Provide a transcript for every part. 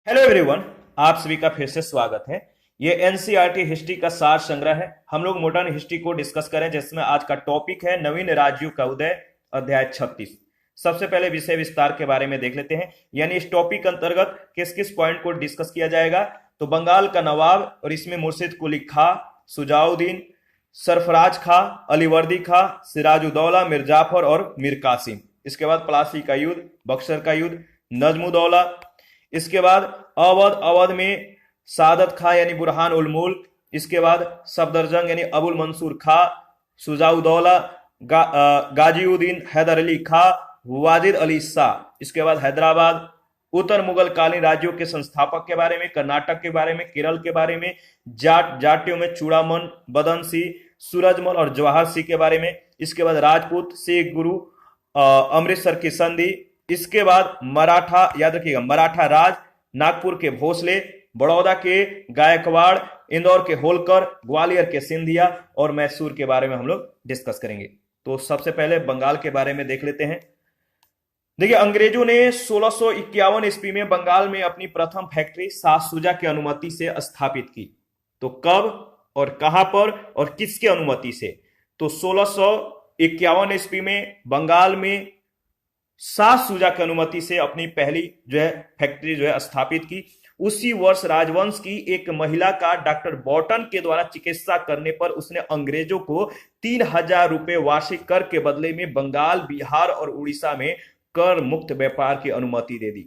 Hello everyone. आप सभी का फिर से स्वागत है। ये एनसीईआरटी हिस्ट्री का सार संग्रह है। हम लोग मॉडर्न हिस्ट्री को डिस्कस करें, जिसमें आज का टॉपिक है नवीन राज्यों का उदय, अध्याय 36। सबसे पहले विषय विस्तार के बारे में देख लेते हैं, यानी इस टॉपिक के अंतर्गत किस किस पॉइंट को डिस्कस किया जाएगा। तो बंगाल का नवाब, और इसमें मुर्शिद कुली खां, सुजाउद्दीन, सरफराज खां, अलीवर्दी खां, सिराजुद्दौला, मीर जाफर और मीर कासिम। इसके बाद प्लासी का युद्ध, बक्सर का युद्ध, नजमुद्दौला। इसके बाद अवध में सादत खां यानी बुरहान उल मुल्क। इसके बाद सफदरजंग यानी अबुल मंसूर खां, सुजाउद्दौला, गाजीउद्दीन हैदर अली खां, वाजिद अली शाह। इसके बाद हैदराबाद। उत्तर मुगल कालीन राज्यों के संस्थापक के बारे में, कर्नाटक के बारे में, केरल के बारे में, जाटियों में चूड़ामन, बदन सिंह, सूरजमल और जवाहर सिंह के बारे में। इसके बाद राजपूत, सिख गुरु, अमृतसर की संधि। इसके बाद मराठा, याद रखिएगा, मराठा राज, नागपुर के भोसले, बड़ौदा के गायकवाड़, इंदौर के होलकर, ग्वालियर के सिंधिया और मैसूर के बारे में हम लोग डिस्कस करेंगे। तो सबसे पहले बंगाल के बारे में देख लेते हैं। देखिए, अंग्रेजों ने 1651 ईस्वी में बंगाल में अपनी प्रथम फैक्ट्री सातसुजा की अनुमति से स्थापित की। तो कब और कहां पर और किसकी अनुमति से? तो 1651 ईस्वी में बंगाल में सातसुजा की अनुमति से अपनी पहली फैक्ट्री स्थापित की। उसी वर्ष राजवंश की एक महिला का डॉक्टर बॉटन के द्वारा चिकित्सा करने पर उसने अंग्रेजों को 3000 रुपए वार्षिक कर के बदले में बंगाल, बिहार और उड़ीसा में कर मुक्त व्यापार की अनुमति दे दी।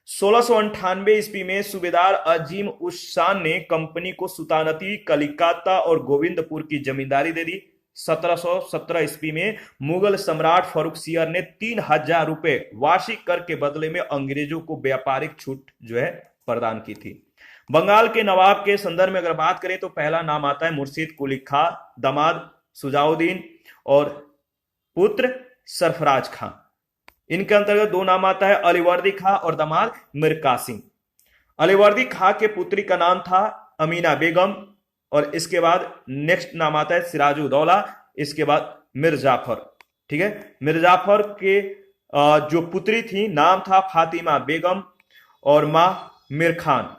1698 ईस्वी में सूबेदार अजीम उस शान ने कंपनी को सुल्तानती कलिकता और गोविंदपुर की जमींदारी दे दी। 1717 ईस्वी में मुगल सम्राट फर्रुखसियर ने 3000 रुपए वार्षिक कर के बदले में अंग्रेजों को व्यापारिक छूट प्रदान की थी। बंगाल के नवाब के संदर्भ में अगर बात करें तो पहला नाम आता है मुर्शिद कुली खां, दामाद सुजाउद्दीन और पुत्र सरफराज खां। इनके अंतर्गत दो नाम आता है, अलीवर्दी खां और दामाद मीर कासिम। अलीवर्दी खां के पुत्री का नाम था अमीना बेगम, और इसके बाद नेक्स्ट नाम आता है सिराजुद्दौला। इसके बाद मीर जाफर। ठीक है, मीर जाफर के जो पुत्री थी नाम था फातिमा बेगम और मां मीर खान।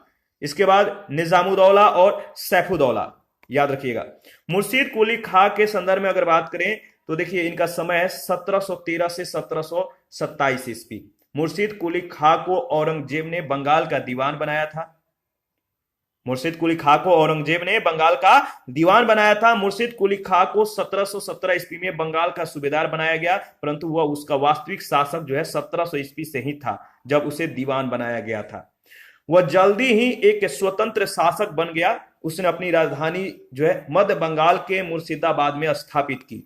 इसके बाद निजामुद्दौला और सैफुद्दौला, याद रखिएगा। मुर्शिद कुली खां के संदर्भ में अगर बात करें तो देखिए, इनका समय है 1713 से 1727 ईस्वी। मुर्शिद कुली खां को औरंगजेब ने बंगाल का दीवान बनाया था। मुर्शिद कुली खां को औरंगजेब ने बंगाल का दीवान बनाया था। मुर्शिद कुली खां को 1717 ईस्वी में बंगाल का सूबेदार बनाया गया, परंतु वह उसका वास्तविक शासक 1700 ईस्वी से ही था जब उसे दीवान बनाया गया था। वह जल्दी ही एक स्वतंत्र शासक बन गया। उसने अपनी राजधानी मध्य बंगाल के मुर्शिदाबाद में स्थापित की।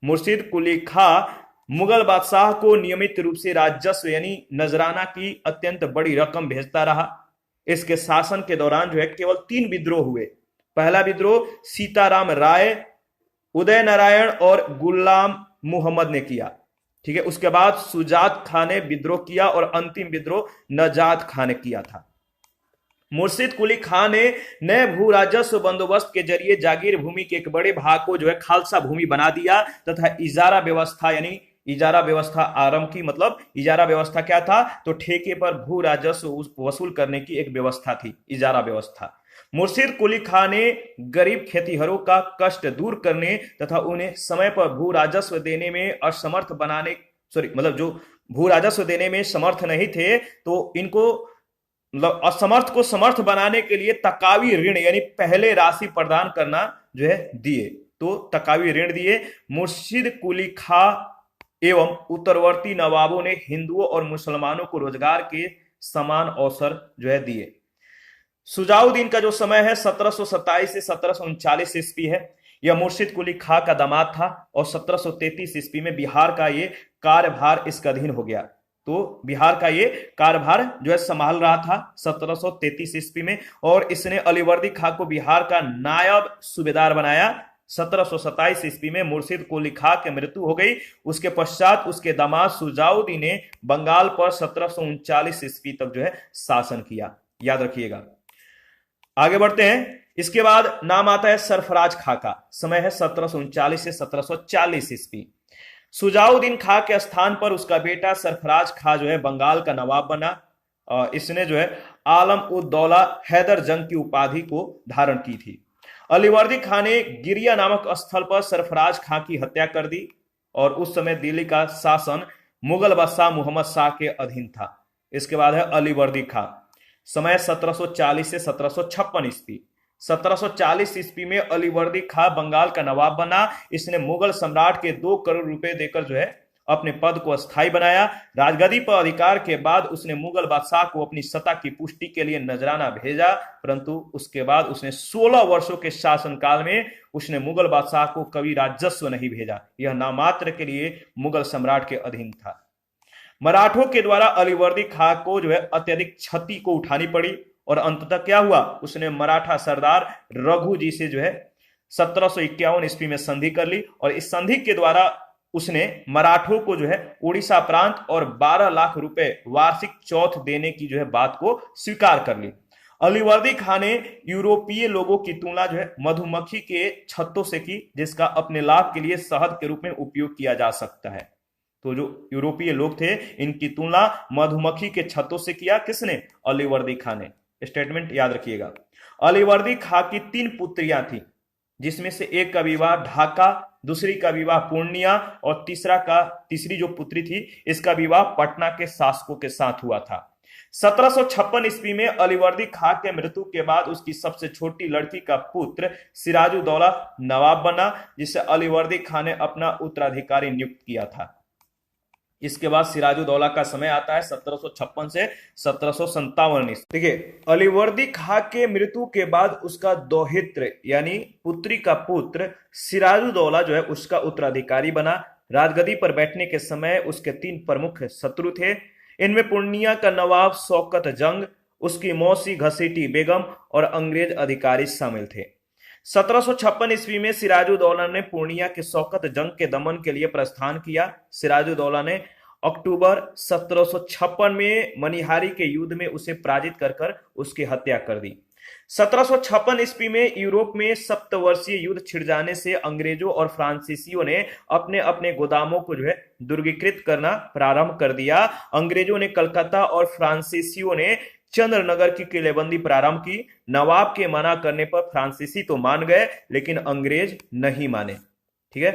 मुर्शिद कुली खां मुगल बादशाह को नियमित रूप से राजस्व यानी नजराना की अत्यंत बड़ी रकम भेजता रहा। इसके शासन के दौरान केवल 3 विद्रोह हुए। पहला विद्रोह सीताराम राय, उदय नारायण और गुलाम मुहम्मद ने किया। ठीक है, उसके बाद सुजात खां ने विद्रोह किया और अंतिम विद्रोह नजात खां ने किया था। मुर्शिद कुली खां ने नए भू राजस्व बंदोबस्त के जरिए जागीर भूमि के एक बड़े भाग को खालसा भूमि बना दिया तथा इजारा व्यवस्था यानी इजारा व्यवस्था आरंभ की। मतलब इजारा व्यवस्था क्या था? तो ठेके पर भू राजस्व वसूल करने की एक व्यवस्था थी, इजारा व्यवस्था। मुर्शिद कुली खां ने गरीब खेतीहरों का कष्ट दूर करने तथा उन्हें समय पर भू राजस्व देने में असमर्थ बनाने मतलब जो भू राजस्व देने में समर्थ नहीं थे, तो इनको असमर्थ को समर्थ बनाने के लिए तकावी ऋण यानी पहले राशि प्रदान करना दिए। तो तकावी ऋण दिए। मुर्शिद कुली खां एवं उत्तरवर्ती नवाबों ने हिंदुओं और मुसलमानों को रोजगार के समान अवसर दिए। सुजाउद्दीन का जो समय है 1727 से 1739 ईस्वी है। यह मुर्शिद कुली खां का दामाद था और 1733 ईस्वी में बिहार का ये कार्यभार इसका अधीन हो गया। तो बिहार का ये कार्यभार संभाल रहा था 1733 ईस्वी में, और इसने अलीवर्दी खां को बिहार का नायब सूबेदार बनाया। 1727 ईस्वी में मुर्शिद कुली खां की मृत्यु हो गई। उसके पश्चात उसके दामाद सुजाउद्दीन ने बंगाल पर 1739 ईस्वी तक शासन किया। याद रखिएगा। आगे बढ़ते हैं। इसके बाद नाम आता है सरफराज खां का। समय है 1739 से 1740 ईस्वी। सुजाउद्दीन खां के स्थान पर उसका बेटा सरफराज खां बंगाल का नवाब बना। इसने आलम उद दौला हैदर जंग की उपाधि को धारण की थी। अलीवर्दी खां ने गिरिया नामक स्थल पर सरफराज खां की हत्या कर दी और उस समय दिल्ली का शासन मुगल बादशाह मोहम्मद शाह के अधीन था। इसके बाद है अलीवर्दी खां। समय 1740 से 1756 ईस्वी। 1740 ईस्वी में अलीवर्दी खां बंगाल का नवाब बना। इसने मुगल सम्राट के 2 करोड़ रुपए देकर जो है अपने पद को अस्थायी बनाया। राजगद्दी पर अधिकार के बाद उसने मुगल बादशाह को अपनी सत्ता की पुष्टि के लिए नजराना भेजा, परंतु उसके बाद उसने 16 वर्षों के शासनकाल में उसने मुगल बादशाह को कभी राजस्व नहीं भेजा। यह नामात्र के लिए मुगल सम्राट के अधीन था। मराठों के द्वारा अलीवर्दी खां को जो है अत्यधिक क्षति को उठानी पड़ी और अंततः क्या हुआ, उसने मराठा सरदार रघु जी से जो है 1751 ईस्वी में संधि कर ली और इस संधि के द्वारा उसने मराठों को जो है उड़ीसा प्रांत और 12 लाख रुपए वार्षिक चौथ देने की जो है बात को स्वीकार कर ली। अलीवर्दी खां ने यूरोपीय लोगों की तुलना जो है मधुमक्खी के छत्तों से की, जिसका अपने लाभ के लिए शहद के रूप में उपयोग किया जा सकता है। तो जो यूरोपीय लोग थे इनकी तुलना मधुमक्खी के छत्तों से किया। किसने? अलीवर्दी खां ने। स्टेटमेंट याद रखिएगा। अलीवर्दी खां की 3 पुत्रियां थी, जिसमें से एक का विवाह ढाका, दूसरी का विवाह पूर्णिया और तीसरी जो पुत्री थी इसका विवाह पटना के शासकों के साथ हुआ था। 1756 ईस्वी में अलीवर्दी खां के मृत्यु के बाद उसकी सबसे छोटी लड़की का पुत्र सिराजुद्दौला नवाब बना, जिसे अलीवर्दी खां ने अपना उत्तराधिकारी नियुक्त किया था। इसके बाद सिराजुद्दौला का समय आता है 1756 से 1757 ईस्वी। देखिए, अलीवर्दी खां के मृत्यु के बाद उसका दौहित्र यानी पुत्री का पुत्र सिराजुद्दौला जो है उसका उत्तराधिकारी बना। राजगद्दी पर बैठने के समय उसके 3 प्रमुख शत्रु थे। इनमें पूर्णिया का नवाब शौकत जंग, उसकी मौसी घसीटी बेगम और अंग्रेज अधिकारी शामिल थे। 1756 ईस्वी में सिराजुद्दौला ने पूर्णिया के शौकत जंग के दमन के लिए प्रस्थान किया। सिराजुद्दौला ने अक्टूबर 1756 में मनिहारी के युद्ध में उसे पराजित कर उसकी हत्या कर दी। 1756 ईस्वी में यूरोप में सप्तवर्षीय युद्ध छिड़ जाने से अंग्रेजों और फ्रांसीसियों ने अपने अपने गोदामों को जो है दुर्गीकृत करना प्रारंभ कर दिया। अंग्रेजों ने कलकत्ता और फ्रांसीसियों ने चंद्रनगर की किलेबंदी प्रारंभ की। नवाब के मना करने पर फ्रांसीसी तो मान गए, लेकिन अंग्रेज नहीं माने। ठीक है,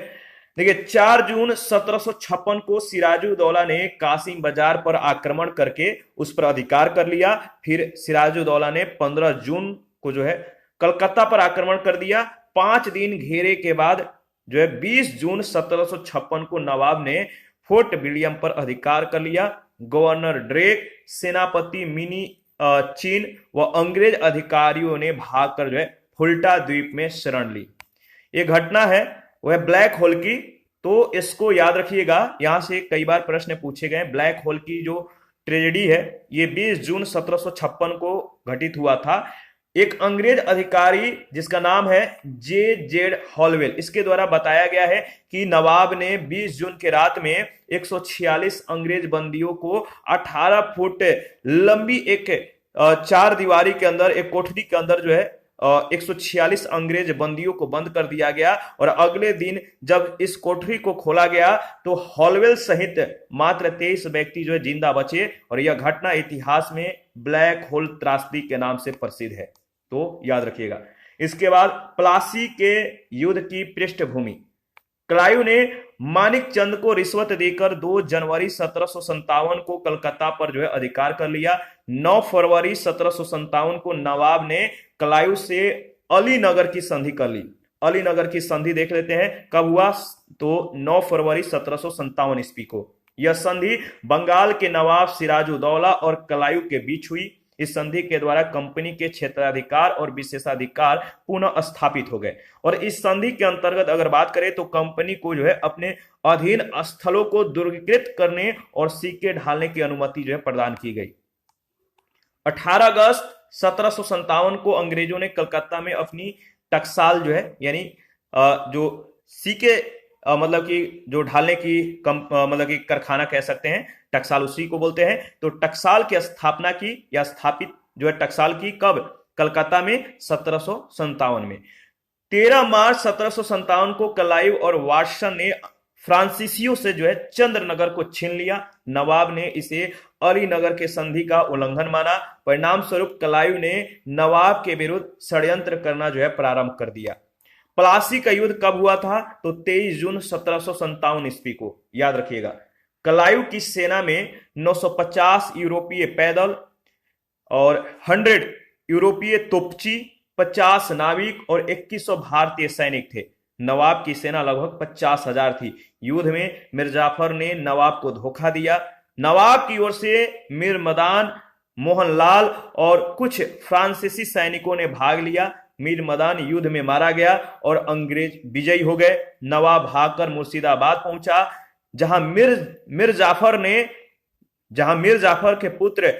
देखिए 4 जून 1756 को सिराजुद्दौला ने कासिम बाजार पर आक्रमण करके उस पर अधिकार कर लिया। फिर सिराजुद्दौला ने 15 जून को जो है कलकत्ता पर आक्रमण कर दिया। 5 दिन घेरे के बाद जो है 20 जून 1756 को नवाब ने फोर्ट विलियम पर अधिकार कर लिया। गवर्नर ड्रेक, सेनापति मिनी चीन व अंग्रेज अधिकारियों ने भागकर जो है फुल्टा द्वीप में शरण ली। ये घटना है वह ब्लैक होल की, तो इसको याद रखिएगा। यहां से कई बार प्रश्न पूछे गए। ब्लैक होल की जो ट्रेजेडी है ये 20 जून 1756 को घटित हुआ था। एक अंग्रेज अधिकारी जिसका नाम है J.Z. हॉलवेल, इसके द्वारा बताया गया है कि नवाब ने 20 जून के रात में 146 अंग्रेज बंदियों को 18 फुट लंबी एक 4 दीवारी के अंदर, एक कोठरी के अंदर जो है 146 अंग्रेज बंदियों को बंद कर दिया गया। और अगले दिन जब इस कोठरी को खोला गया तो हॉलवेल सहित मात्र 23 व्यक्ति जो है जिंदा बचे। और यह घटना इतिहास में ब्लैक होल त्रासदी के नाम से प्रसिद्ध है, तो याद रखिएगा। इसके बाद प्लासी के युद्ध की पृष्ठभूमि। क्लाइव ने मानिक चंद को रिश्वत देकर 2 जनवरी 1757 को कलकत्ता पर जो है अधिकार कर लिया। 9 फरवरी 1757 को नवाब ने क्लाइव से अलीनगर की संधि कर ली। अलीनगर की संधि देख लेते हैं कब हुआ, तो 9 फरवरी 1757 ईस्वी को। यह संधि बंगाल के नवाब सिराजुद्दौला और क्लाइव के बीच हुई। इस संधि के द्वारा कंपनी के क्षेत्राधिकार और विशेषाधिकार पुनः स्थापित हो गए। और इस संधि के अंतर्गत अगर बात करें तो कंपनी को जो है अपने अधीन स्थलों को दुर्गीकृत करने और सिक्के ढालने की अनुमति जो है प्रदान की गई। 18 अगस्त 1757 को अंग्रेजों ने कलकत्ता में अपनी टकसाल जो है यानी जो सिक्के मतलब कि जो ढालने की मतलब कि कारखाना कह सकते हैं, टकसाल उसी को बोलते हैं। तो टकसाल की स्थापना की या स्थापित जो है टकसाल की कब, कलकत्ता में 1757 में। 13 मार्च 1757 को क्लाइव और वाटसन ने फ्रांसीसियों से जो है चंद्रनगर को छीन लिया। नवाब ने इसे अलीनगर के संधि का उल्लंघन माना। परिणाम स्वरूप कलायू ने नवाब के विरुद्ध षड्यंत्र करना जो है प्रारंभ कर दिया। प्लासी का युद्ध कब हुआ था? तो 23 जून 1757 ईस्वी को, याद रखिएगा। कलायू की सेना में 950 यूरोपीय पैदल और 100 यूरोपीय तोपची, 50 नाविक और 2100 भारतीय सैनिक थे। नवाब की सेना लगभग 50,000 थी। युद्ध में मीर जाफर ने नवाब को धोखा दिया। नवाब की ओर से मीर मदान, मोहनलाल और कुछ फ्रांसीसी सैनिकों ने भाग लिया। मीर मदान युद्ध में मारा गया और अंग्रेज विजयी हो गए। नवाब भागकर मुर्शिदाबाद पहुंचा, जहां मीर जाफर के पुत्र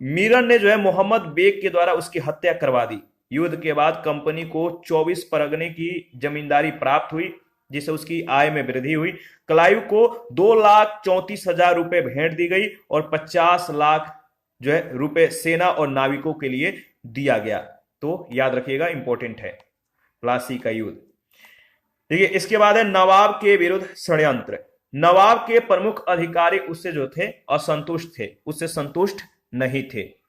मीरन ने जो है मोहम्मद बेग के द्वारा उसकी हत्या करवा दी। युद्ध के बाद कंपनी को 24 परगने की जमींदारी प्राप्त हुई, जिससे उसकी आय में वृद्धि हुई। कलायू को 2,34,000 रुपए भेंट दी गई और 50 लाख जो है रुपए सेना और नाविकों के लिए दिया गया। तो याद रखिएगा, इंपॉर्टेंट है प्लासी का युद्ध। देखिए, इसके बाद है नवाब के विरुद्ध षड्यंत्र। नवाब के प्रमुख अधिकारी उससे जो थे असंतुष्ट थे, उससे संतुष्ट नहीं थे।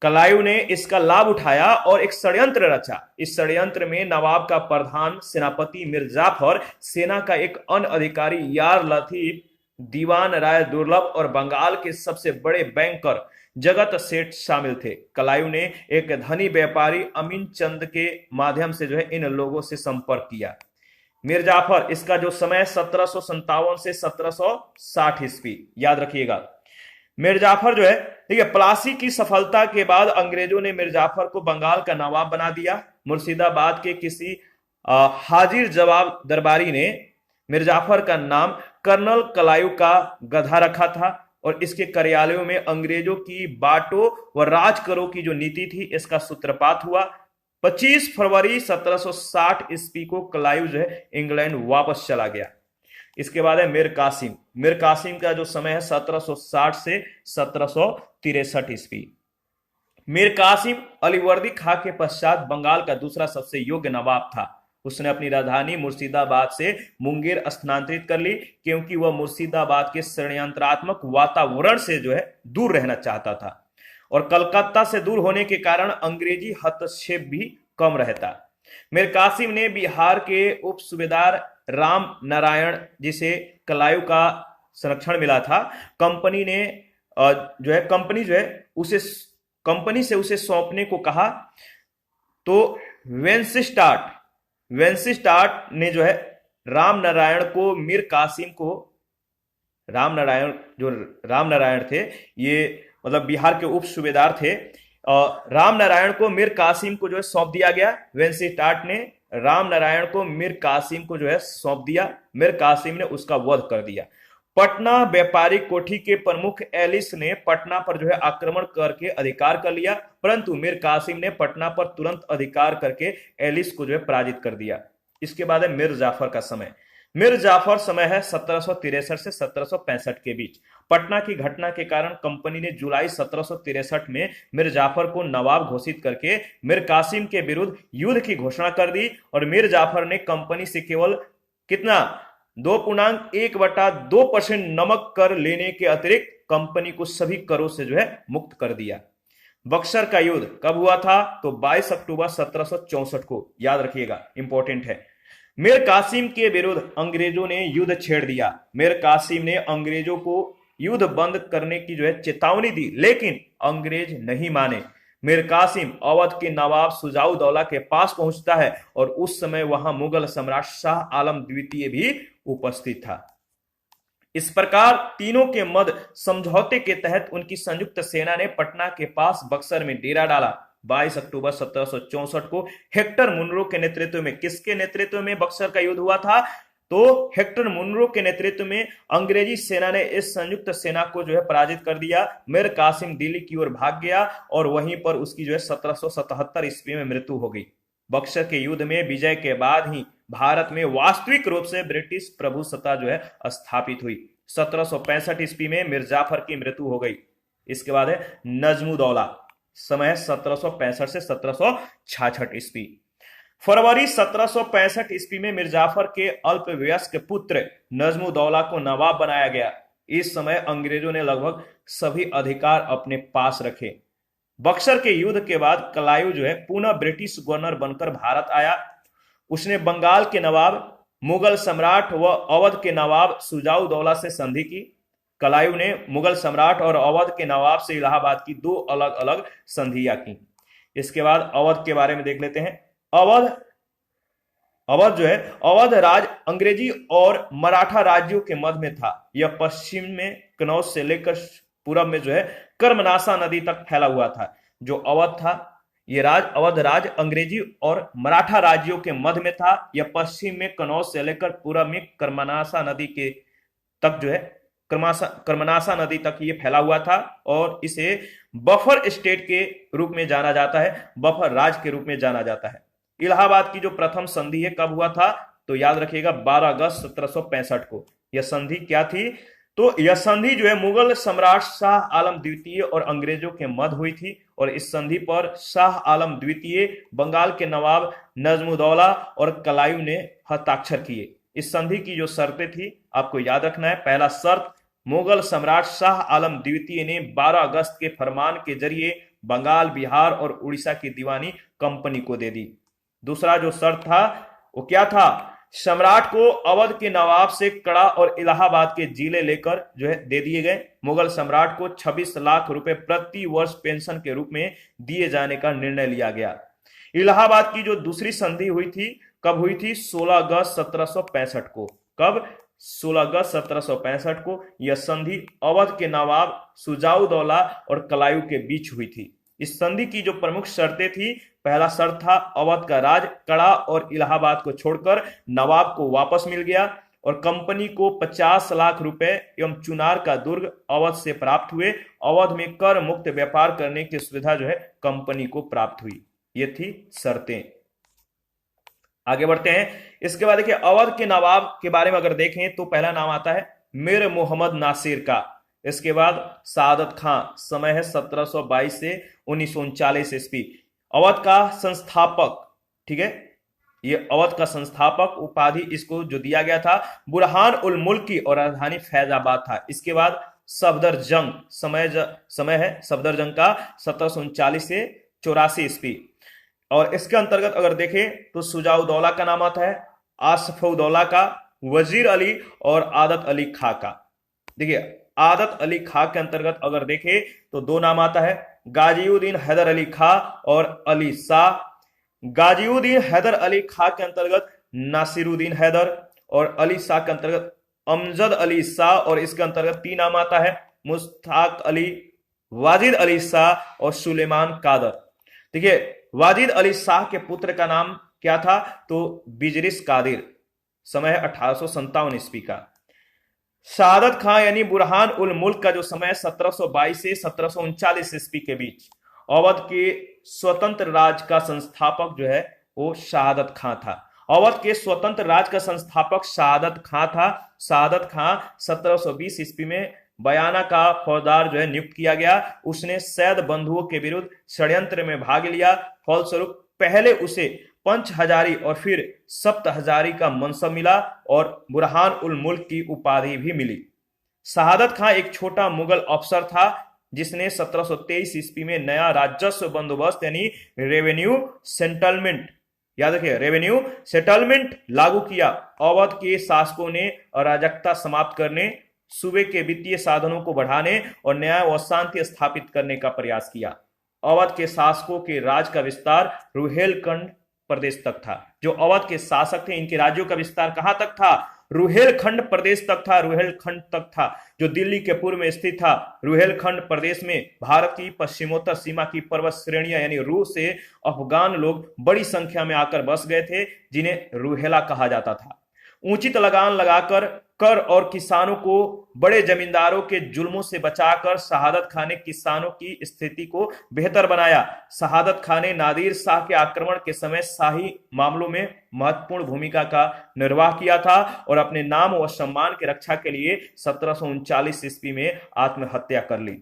कलायू ने इसका लाभ उठाया और एक षड्यंत्र रचा। इस षड्यंत्र में नवाब का प्रधान सेनापति मीर जाफर, सेना का एक अन्य अधिकारी यार लतीफ, दीवान राय दुर्लभ और बंगाल के सबसे बड़े बैंकर जगत सेठ शामिल थे। कलायू ने एक धनी व्यापारी अमीन चंद के माध्यम से जो है इन लोगों से संपर्क किया। मीर जाफर, इसका जो समय 1757 से 1760 ईस्वी, याद रखिएगा। मीर जाफर जो है, ठीक है, प्लासी की सफलता के बाद अंग्रेजों ने मीर जाफर को बंगाल का नवाब बना दिया। मुर्शिदाबाद के किसी हाजिर जवाब दरबारी ने मीर जाफर का नाम कर्नल कलायू का गधा रखा था और इसके कार्यालयों में अंग्रेजों की बाटो व राज करो की जो नीति थी, इसका सूत्रपात हुआ। 25 फरवरी 1760 ईस्वी को कलायू जो है इंग्लैंड वापस चला गया। इसके बाद है मीर कासिम। मीर कासिम का जो समय है 1760 से 1763 ईस्वी। मीर कासिम अलीवर्दी खां के पश्चात बंगाल का दूसरा सबसे योग्य नवाब था। उसने अपनी राजधानी मुर्शिदाबाद से मुंगेर स्थानांतरित कर ली, क्योंकि वह मुर्शिदाबाद के षड्यंत्रात्मक वातावरण से जो है दूर रहना चाहता था और कलकत्ता से दूर होने के कारण अंग्रेजी हस्तक्षेप भी कम रहता। मीर कासिम ने बिहार के उप सूबेदार राम नारायण, जिसे कलायू का संरक्षण मिला था, कंपनी से उसे सौंपने को कहा। तो वेंसिस्टार्ट ने जो है राम नारायण थे, ये मतलब बिहार के उप सूबेदार थे। राम नारायण को मीर कासिम को जो है सौंप दिया गया। वेंसिस्टार्ट ने राम नारायण को मीर कासिम को जो है सौंप दिया। मीर कासिम ने उसका वध कर दिया। पटना व्यापारिक कोठी के प्रमुख एलिस ने पटना पर जो है आक्रमण करके अधिकार कर लिया, परंतु मीर कासिम ने पटना पर तुरंत अधिकार करके एलिस को जो है पराजित कर दिया। इसके बाद है मीर जाफर का समय। मीर जाफर समय है 1763 से 1765 के बीच। पटना की घटना के कारण कंपनी ने जुलाई 1763 में मीर जाफर को नवाब घोषित करके मीर कासिम के विरुद्ध युद्ध की घोषणा कर दी और मीर जाफर ने कंपनी से केवल कितना 2.1/2% नमक कर लेने के अतिरिक्त कंपनी को सभी करों से जो है मुक्त कर दिया। बक्सर का युद्ध कब हुआ था? तो 22 अक्टूबर 1764 को, याद रखिएगा, इंपॉर्टेंट है। मीर कासिम के विरुद्ध अंग्रेजों ने युद्ध छेड़ दिया। मीर कासिम ने अंग्रेजों को युद्ध बंद करने की जो है चेतावनी दी, लेकिन अंग्रेज नहीं माने। मीर कासिम अवध के नवाब शुजाउद्दौला के पास पहुंचता है और उस समय वहां मुगल सम्राट शाह आलम द्वितीय भी उपस्थित था। इस प्रकार तीनों के मध्य समझौते के तहत उनकी संयुक्त सेना ने पटना के पास बक्सर में डेरा डाला। 22 अक्टूबर 1764 को हेक्टर मुनरो के नेतृत्व में, किसके नेतृत्व में बक्सर का युद्ध हुआ था? तो हेक्टर मुनरो के नेतृत्व में अंग्रेजी सेना ने इस संयुक्त सेना को जो है पराजित कर दिया। मीर कासिम दिल्ली की ओर भाग गया और वहीं पर उसकी जो है 1777 ईस्वी में मृत्यु हो गई। बक्सर के युद्ध में विजय के बाद ही भारत में वास्तविक रूप से ब्रिटिश प्रभुसत्ता जो है स्थापित हुई। 1765 ईस्वी में मीर जाफर की मृत्यु हो गई। इसके बाद है नजमुद्दौला, समय 1765 से 1766 ईस्वी। फरवरी 1765 ईस्वी में मिर्जाफर के अल्पवयस्क पुत्र नजमुद्दौला को नवाब बनाया गया। इस समय अंग्रेजों ने लगभग सभी अधिकार अपने पास रखे। बक्सर के युद्ध के बाद कलायू जो है पुनः ब्रिटिश गवर्नर बनकर भारत आया। उसने बंगाल के नवाब, मुगल सम्राट व अवध के नवाब शुजाउद्दौला से संधि की। कलायू ने मुगल सम्राट और अवध के नवाब से इलाहाबाद की दो अलग अलग संधियां की। इसके बाद अवध के बारे में देख लेते हैं। अवध अवध जो है, अवध राज अंग्रेजी और मराठा राज्यों के मध्य में था। यह पश्चिम में कनौज से लेकर पूरब में जो है कर्मनासा नदी तक फैला हुआ था। जो अवध था, ये अवध राज अंग्रेजी और मराठा राज्यों के मध्य में था। यह पश्चिम में कनौज से लेकर पूरब में कर्मनासा नदी के तक जो है कर्मनासा नदी तक ये फैला हुआ था और इसे बफर स्टेट के रूप में जाना जाता है, बफर राज के रूप में जाना जाता है। इलाहाबाद की जो प्रथम संधि है कब हुआ था, तो याद रखिएगा 12 अगस्त 1765 को। यह संधि क्या थी, तो यह संधि जो है मुगल सम्राट शाह आलम द्वितीय और अंग्रेजों के मध्य हुई थी और इस संधि पर शाह आलम द्वितीय, बंगाल के नवाब नजमुद्दौला और कलायू ने हस्ताक्षर किए। इस संधि की जो शर्तें थी आपको याद रखना है। पहला शर्त, मुगल सम्राट शाह आलम द्वितीय ने 12 अगस्त के फरमान के जरिए बंगाल, बिहार और उड़ीसा की दीवानी कंपनी को दे दी। दूसरा जो शर्त था वो क्या था, सम्राट को अवध के नवाब से कड़ा और इलाहाबाद के जिले लेकर जो है दे दिए गए। मुगल सम्राट को 26 लाख रुपए प्रति वर्ष पेंशन के रूप में दिए जाने का निर्णय लिया गया। इलाहाबाद की जो दूसरी संधि हुई थी कब हुई थी, 16 अगस्त 1765 को। कब, 16 अगस्त 1765 को यह संधि अवध के नवाब शुजाउद्दौला और कलायू के बीच हुई थी। इस संधि की जो प्रमुख शर्तें थी, पहला शर्त था अवध का राज कड़ा और इलाहाबाद को छोड़कर नवाब को वापस मिल गया और कंपनी को 50 लाख रुपए एवं चुनार का दुर्ग अवध से प्राप्त हुए। अवध में कर मुक्त व्यापार करने की सुविधा जो है कंपनी को प्राप्त हुई। ये थी शर्तें। आगे बढ़ते हैं। इसके बाद देखिए अवध के नवाब के बारे में अगर देखें तो पहला नाम आता है मीर मोहम्मद नासिर का। इसके बाद सादत खां, समय है 1722 से 1939 ईस्वी। अवध का संस्थापक, ठीक है, ये अवध का संस्थापक उपाधि इसको जो दिया गया था बुरहान उल मुल्क की और राजधानी फैजाबाद था। इसके बाद सफदर जंग, समय है सफदर जंग का 1739 से 84 ईस्वी। और इसके अंतर्गत अगर देखें तो शुजाउद्दौला का नाम आता है, आसफउद्दौला का, वजीर अली और आदत अली खां का। देखिए आदत अली खां के अंतर्गत अगर देखें तो दो नाम आता है, गाजिउद्दीन हैदर अली खां और अली शाह। गाजिउद्दीन हैदर अली खां के अंतर्गत नासिरुद्दीन हैदर और अली शाह के अंतर्गत अमजद अली शाह। और इसके अंतर्गत तीन नाम आता है, मुश्ताक अली, वाजिद अली शाह और सुलेमान कादर। देखिए वाजिद अली शाह के पुत्र का नाम क्या था, तो बिजरिस कादिर, समय है 1857 ईस्वी का। सादत खां यानी बुरहान उल मुल्क का जो समय 1722 से 1739 ईस्वी के बीच, अवध के स्वतंत्र राज का संस्थापक जो है वो शहादत खां था। अवध के स्वतंत्र राज का संस्थापक शहादत खां था। शहादत खां 1720 ईस्वी में बयाना का फौजदार जो है नियुक्त किया गया। उसने सैद बंधुओं के विरुद्ध षड्यंत्र में भाग लिया। फलस्वरूप पहले उसे पंच हजारी और फिर सप्त हजारी का मनसब मिला और बुरहान उल मुल्क की उपाधि भी मिली। शहादत खां एक छोटा मुगल अफसर था जिसने 1723 ईस्वी में नया राजस्व बंदोबस्त यानी रेवेन्यू सेटलमेंट, याद रखिए रेवेन्यू सेटलमेंट लागू किया। अवध के शासकों ने अराजकता समाप्त करने, सूबे के वित्तीय साधनों को बढ़ाने और न्याय व शांति स्थापित करने का प्रयास किया। अवध के शासकों के राज का विस्तार रुहेलखंड प्रदेश तक था। जो अवध के शासक थे इनके राज्यों का विस्तार कहां तक था, रुहेलखंड प्रदेश तक था, रुहेलखंड तक था, जो दिल्ली के पूर्व में स्थित था। रुहेलखंड प्रदेश में भारत की पश्चिमोत्तर सीमा की पर्वत श्रेणियां यानी रूस से अफगान लोग बड़ी संख्या में आकर बस गए थे, जिन्हें रुहेला कहा जाता था। उचित लगान लगाकर कर और किसानों को बड़े जमींदारों के जुल्मों से बचाकर शहादत खां ने किसानों की स्थिति को बेहतर बनाया। शहादत खां ने नादिर शाह के आक्रमण के समय शाही मामलों में महत्वपूर्ण भूमिका का निर्वाह किया था और अपने नाम व सम्मान की रक्षा के लिए 1739 ईस्वी में आत्महत्या कर ली।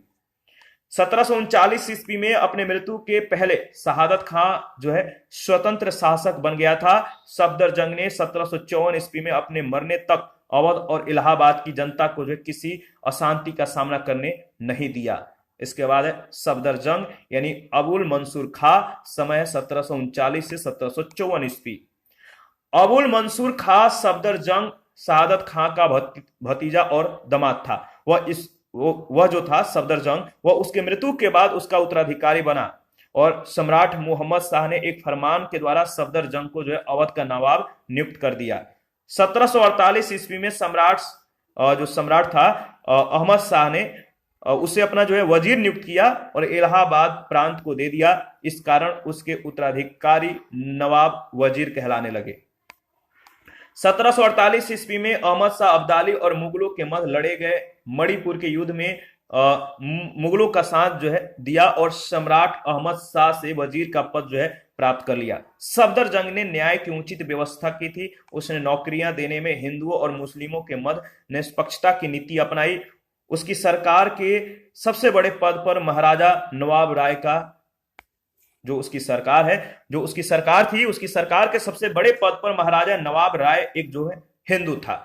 1739 ईस्वी में अपने मृत्यु के पहले शहादत खां जो है स्वतंत्र शासक बन गया था। सफदरजंग ने 1754 ईस्वी में अपने मरने तक अवध और इलाहाबाद की जनता को जो किसी अशांति का सामना करने नहीं दिया। इसके बाद है सफदरजंग यानी अबुल मंसूर खां, समय है 1739 से 1754 ईस्वी। अबुल मंसूर खां सफदरजंग शहादत खां का भतीजा और दामाद था। वह जो था सफदरजंग, वह उसके मृत्यु के बाद उसका उत्तराधिकारी बना और सम्राट मोहम्मद शाह ने एक फरमान के द्वारा सफदरजंग को जो है अवध का नवाब नियुक्त कर दिया। 1748 ईस्वी में जो सम्राट था अहमद शाह ने उसे अपना जो है वजीर नियुक्त किया और इलाहाबाद प्रांत को दे दिया। इस कारण उसके उत्तराधिकारी नवाब वजीर कहलाने लगे। 1748 ईस्वी में अहमद शाह अब्दाली और मुगलों के मध्य लड़े गए मणिपुर के युद्ध में मुगलों का साथ जो है दिया और सम्राट अहमद शाह से वजीर का पद जो है प्राप्त कर लिया। सफदरजंग ने न्याय की उचित व्यवस्था की थी। उसने नौकरियां देने में हिंदुओं और मुस्लिमों के मध्य निष्पक्षता की नीति अपनाई। उसकी सरकार के सबसे बड़े पद पर महाराजा नवाब राय का जो उसकी सरकार थी, उसकी सरकार के सबसे बड़े पद पर महाराजा नवाब राय एक जो है हिंदू था।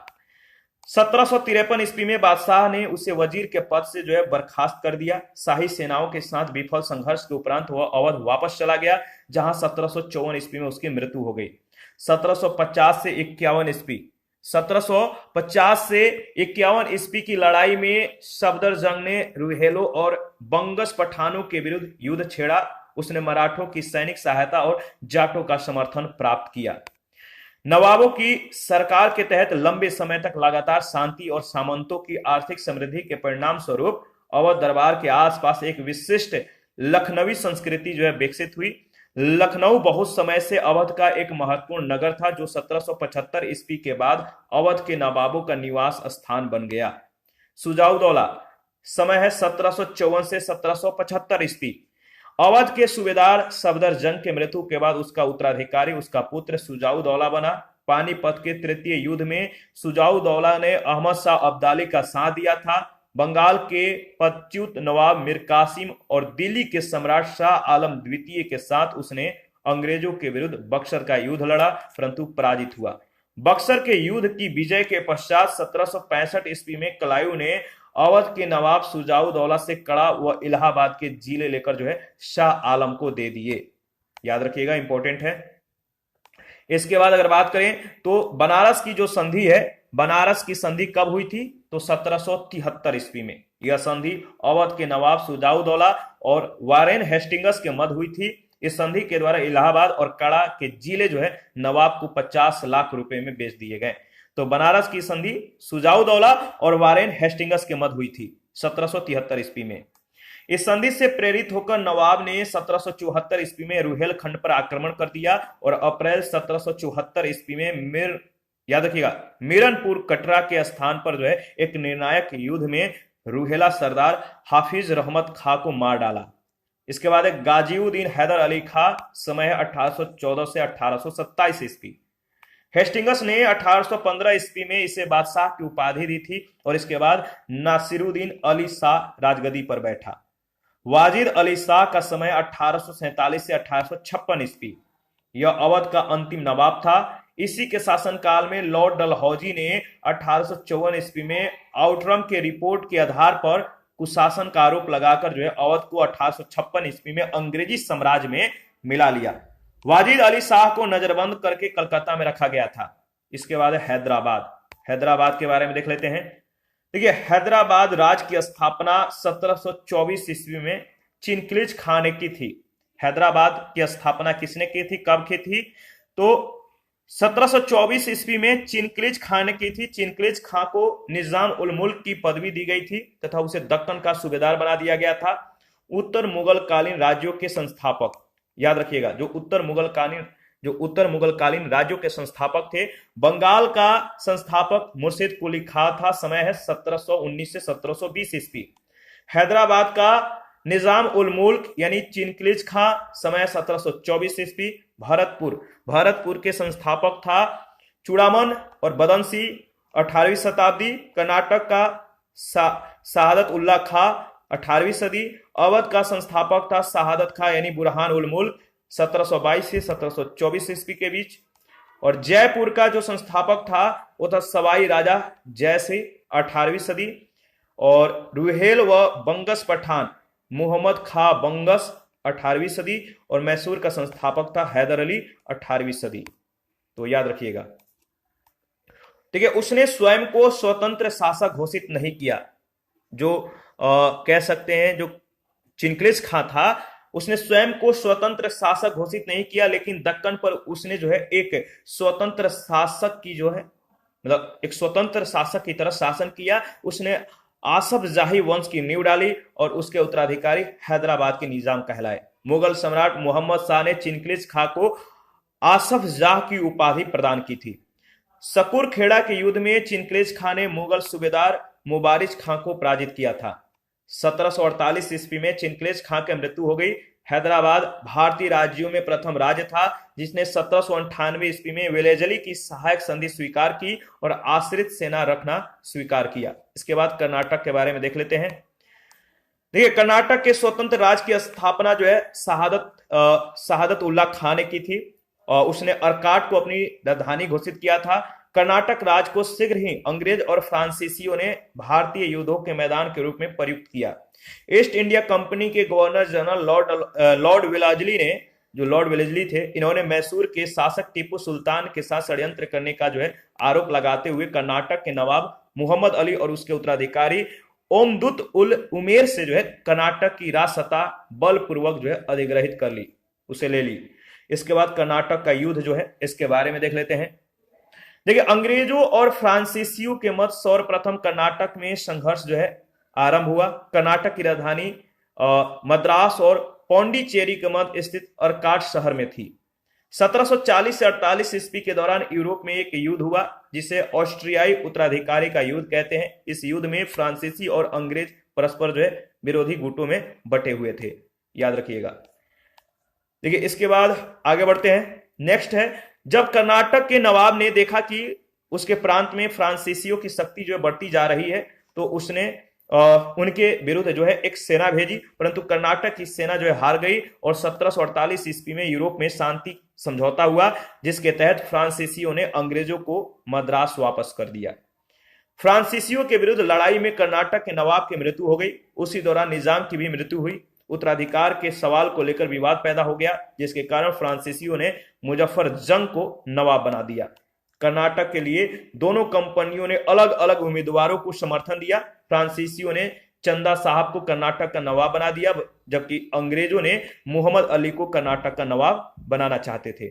1753 ईस्वी में बादशाह ने उसे वजीर के पद से जो है बर्खास्त कर दिया। शाही सेनाओं के साथ विफल संघर्ष के उपरांत वह अवध वापस चला गया, जहां 1754 ईस्वी में उसकी मृत्यु हो गई। 1750 से 51 ईस्वी 1750 से 51 ईस्वी की लड़ाई में सफदरजंग ने रुहेलों और बंगस पठानों के विरुद्ध युद्ध छेड़ा। उसने मराठों की सैनिक सहायता और जाटों का समर्थन प्राप्त किया। नवाबों की सरकार के तहत लंबे समय तक लगातार शांति और सामंतों की आर्थिक समृद्धि के परिणाम स्वरूप अवध दरबार के आसपास एक विशिष्ट लखनवी संस्कृति जो है विकसित हुई। लखनऊ बहुत समय से अवध का एक महत्वपूर्ण नगर था, जो 1775 ईस्वी के बाद अवध के नवाबों का निवास स्थान बन गया। सुजाउदौला, समय है 1754 से 1775 ईस्वी। अवध के सूबेदार सफदरजंग के मृत्यु के बाद उसका उत्तराधिकारी उसका पुत्र सुजाउदौला बना। पानीपत के तृतीय युद्ध में सुजाउदौला ने अहमद शाह अब्दाली का साथ दिया था। बंगाल के पदच्युत नवाब मीर कासिम और दिल्ली के सम्राट शाह आलम द्वितीय के साथ उसने अंग्रेजों के विरुद्ध बक्सर का युद्ध लड़ा, परंतु पराजित हुआ। बक्सर के युद्ध की विजय के पश्चात 1765 ईस्वी में क्लाइव ने अवध के नवाब सुजाउदौला से कड़ा व इलाहाबाद के जिले लेकर जो है शाह आलम को दे दिए। याद रखिएगा, इंपॉर्टेंट है। इसके बाद अगर बात करें तो बनारस की जो संधि है, बनारस की संधि कब हुई थी? तो 1773 ईस्वी में यह संधि अवध के नवाब सुजाउदौला और वारेन हेस्टिंग्स के मध्य हुई थी। इस संधि के द्वारा इलाहाबाद और कड़ा के जिले जो है नवाब को 50 लाख रुपए में बेच दिए गए। तो बनारस की संधि सुजाउदौला और वारेन हेस्टिंग्स के मध्य हुई थी 1773 ईस्वी में। इस संधि से प्रेरित होकर नवाब ने 1774 ईस्वी में रुहेलखंड पर आक्रमण कर दिया और अप्रैल 1774 ईस्वी में याद रखिएगा मीरनपुर कटरा के स्थान पर जो है एक निर्णायक युद्ध में रुहेला सरदार हाफिज रहमत खां को मार डाला। इसके बाद एक गाजीउद्दीन हैदर अली खां, समय है 1814 से 1827 ईस्वी। हेस्टिंग्स ने 1815 ईस्वी में इसे बादशाह की उपाधि दी थी और इसके बाद नासिरुद्दीन अली शाह राजगद्दी पर बैठा। वाजिद अली शाह का समय 1847 से 1856 ईस्वी। यह अवध का अंतिम नवाब था। इसी के शासनकाल में लॉर्ड डलहौजी ने 1854 ईस्वी में आउटरम के रिपोर्ट के आधार पर कुशासन का आरोप लगाकर जो है अवध को 1856 ईस्वी में अंग्रेजी साम्राज्य में मिला लिया। वाजिद अली शाह को नजरबंद करके कलकत्ता में रखा गया था। इसके बाद हैदराबाद के बारे में देख लेते हैं। देखिए, हैदराबाद राज्य की स्थापना 1724 ईस्वी में चिनक्लिज खां ने की थी। हैदराबाद की स्थापना किसने की थी, कब की थी? तो 1724 ईस्वी में चिनक्लिज खां ने की थी। चिनक्लिज खां को निजाम उल मुल्क की पदवी दी गई थी तथा उसे दक्कन का सूबेदार बना दिया गया था। उत्तर मुगल कालीन राज्यों के संस्थापक, याद रखिएगा, जो उत्तर मुगल कालीन राज्यों के संस्थापक थे, बंगाल का संस्थापक मुर्शिद कुली खां था। समय है 1719 से 1720 ईस्वी। हैदराबाद का निजाम उल मुल्क यानी चिनक्लिज खां, समय 1724 ईस्वी। भरतपुर के संस्थापक था चूड़ामन और बदनसी, 18वीं शताब्दी। कर्नाटक का शहादत उल्ला खां, 18वीं सदी। अवध का संस्थापक था शहादत खां यानी बुरहान उल मुल्क 1722 से 1724 ईस्वी के बीच। और जयपुर का जो संस्थापक था वो था सवाई राजा जय सिंह 18वीं सदी। और रुहेल व बंगस पठान मोहम्मद खां बंगस 18वीं सदी। और मैसूर का संस्थापक था हैदर अली 18वीं सदी। तो याद रखिएगा। ठीक है, उसने स्वयं को स्वतंत्र शासक घोषित नहीं किया। जो कह सकते हैं जो चिनक्लेज खां था उसने स्वयं को स्वतंत्र शासक घोषित नहीं किया, लेकिन दक्कन पर उसने जो है एक स्वतंत्र शासक की जो है मतलब एक स्वतंत्र शासक की तरह शासन किया। उसने आसफ जाही वंश की नींव डाली और उसके उत्तराधिकारी हैदराबाद के निजाम कहलाए। मुगल सम्राट मोहम्मद शाह ने चिनक्लेज खां को आसफ जाह की उपाधि प्रदान की थी। सकुर खेड़ा के युद्ध में चिनक्लेज खां ने मुगल सूबेदार मुबारिज खां को पराजित किया था। 1748 ईस्वी में चिनक्लेज खां की मृत्यु हो गई। हैदराबाद भारतीय राज्यों में प्रथम राज्य था जिसने 1798 ईस्वी में वेलेजली की सहायक संधि स्वीकार की और आश्रित सेना रखना स्वीकार किया। इसके बाद कर्नाटक के बारे में देख लेते हैं। देखिए, कर्नाटक के स्वतंत्र राज्य की स्थापना जो है शहादत उल्लाह खां ने की थी और उसने अर्काट को अपनी राजधानी घोषित किया था। कर्नाटक राज्य को शीघ्र ही अंग्रेज और फ्रांसीसियों ने भारतीय युद्धों के मैदान के रूप में प्रयुक्त किया। ईस्ट इंडिया कंपनी के गवर्नर जनरल लॉर्ड वेलेजली थे, इन्होंने मैसूर के शासक टीपू सुल्तान के साथ षड्यंत्र करने का जो है आरोप लगाते हुए कर्नाटक के नवाब मोहम्मद अली और उसके उत्तराधिकारी ओमदुत उल उमेर से जो है कर्नाटक की राजसत्ता बलपूर्वक जो है अधिग्रहित कर ली, उसे ले ली। इसके बाद कर्नाटक का युद्ध जो है इसके बारे में देख लेते हैं। देखिए, अंग्रेजों और फ्रांसीसियों के मत सर्वप्रथम कर्नाटक में संघर्ष जो है आरंभ हुआ। कर्नाटक की राजधानी मद्रास और पौंडीचेरी के मध्य स्थित अर्काट शहर में थी। 1740 से 48 ईस्वी के दौरान यूरोप में एक युद्ध हुआ जिसे ऑस्ट्रियाई उत्तराधिकारी का युद्ध कहते हैं। इस युद्ध में फ्रांसीसी और अंग्रेज परस्पर जो है विरोधी गुटों में बटे हुए थे, याद रखिएगा। देखिए, इसके बाद आगे बढ़ते हैं। नेक्स्ट है, जब कर्नाटक के नवाब ने देखा कि उसके प्रांत में फ्रांसीसियों की शक्ति जो है बढ़ती जा रही है तो उसने उनके विरुद्ध जो है एक सेना भेजी, परंतु कर्नाटक की सेना जो है हार गई और 1748 ईस्वी में यूरोप में शांति समझौता हुआ जिसके तहत फ्रांसीसियों ने अंग्रेजों को मद्रास वापस कर दिया। फ्रांसीसियों के विरुद्ध लड़ाई में कर्नाटक के नवाब की मृत्यु हो गई। उसी दौरान निजाम की भी मृत्यु हुई। उत्तराधिकार के सवाल को लेकर विवाद पैदा हो गया जिसके कारण फ्रांसीसियों ने मुजफ्फर जंग को नवाब बना दिया। कर्नाटक के लिए दोनों कंपनियों ने अलग अलग उम्मीदवारों को समर्थन दिया। फ्रांसीसियों ने चंदा साहब को कर्नाटक का नवाब बना दिया जबकि अंग्रेजों ने मोहम्मद अली को कर्नाटक का नवाब बनाना चाहते थे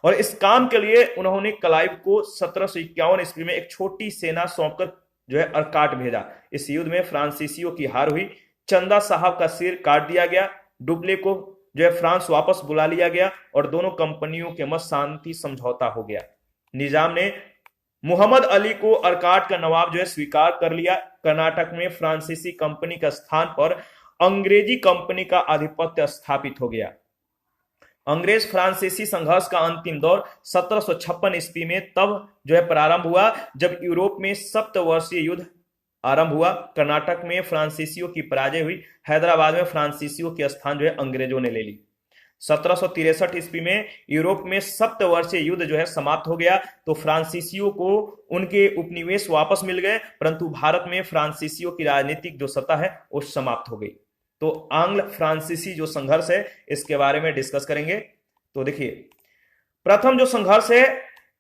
और इस काम के लिए उन्होंने क्लाइव को 1751 ईस्वी में एक छोटी सेना सौंपकर जो है अर्काट भेजा। इस युद्ध में फ्रांसीसियों की हार हुई। चंदा साहब का सिर काट दिया गया। डुप्ले को जो है फ्रांस वापस बुला लिया गया और दोनों कंपनियों के मध्य शांति समझौता हो गया। निजाम ने मोहम्मद अली को अर्काट का नवाब जो है स्वीकार कर लिया। कर्नाटक में फ्रांसीसी कंपनी का स्थान पर अंग्रेजी कंपनी का आधिपत्य स्थापित हो गया। अंग्रेज फ्रांसीसी संघर्ष का अंतिम दौर 1756 ईस्वी में तब जो है प्रारंभ हुआ जब यूरोप में सप्तवर्षीय युद्ध आरंभ हुआ। कर्नाटक में फ्रांसीसियों की पराजय हुई। हैदराबाद में फ्रांसीसियों के स्थान जो है अंग्रेजों ने ले ली। 1763 ईस्वी में यूरोप में सप्तवर्षीय युद्ध जो है समाप्त हो गया तो फ्रांसीसियों को उनके उपनिवेश वापस मिल गए, परंतु भारत में फ्रांसीसियों की राजनीतिक जो सत्ता है वो समाप्त हो गई। तो आंग्ल फ्रांसीसी जो संघर्ष है इसके बारे में डिस्कस करेंगे। तो देखिए, प्रथम जो संघर्ष है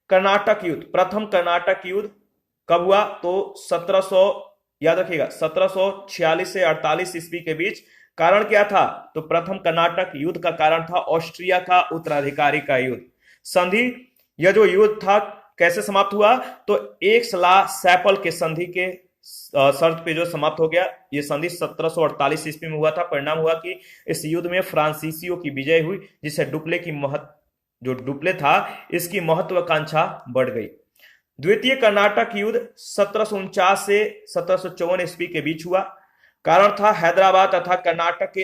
कर्नाटक युद्ध। प्रथम कर्नाटक युद्ध कब हुआ तो 1700 याद रखिएगा 1746 से 48 ईस्वी के बीच। कारण क्या था तो प्रथम कर्नाटक युद्ध का कारण था ऑस्ट्रिया का उत्तराधिकारी का युद्ध। संधि, यह जो युद्ध था कैसे समाप्त हुआ तो एक सलाह सैपल के संधि के शर्त पे जो समाप्त हो गया। यह संधि 1748 ईस्वी में हुआ था। परिणाम हुआ कि इस युद्ध में फ्रांसीसियों की विजय हुई जिससे डुप्ले था इसकी महत्वाकांक्षा बढ़ गई। द्वितीय कर्नाटक युद्ध 1749 से 1754 ईस्वी के बीच हुआ। कारण था हैदराबाद तथा कर्नाटक के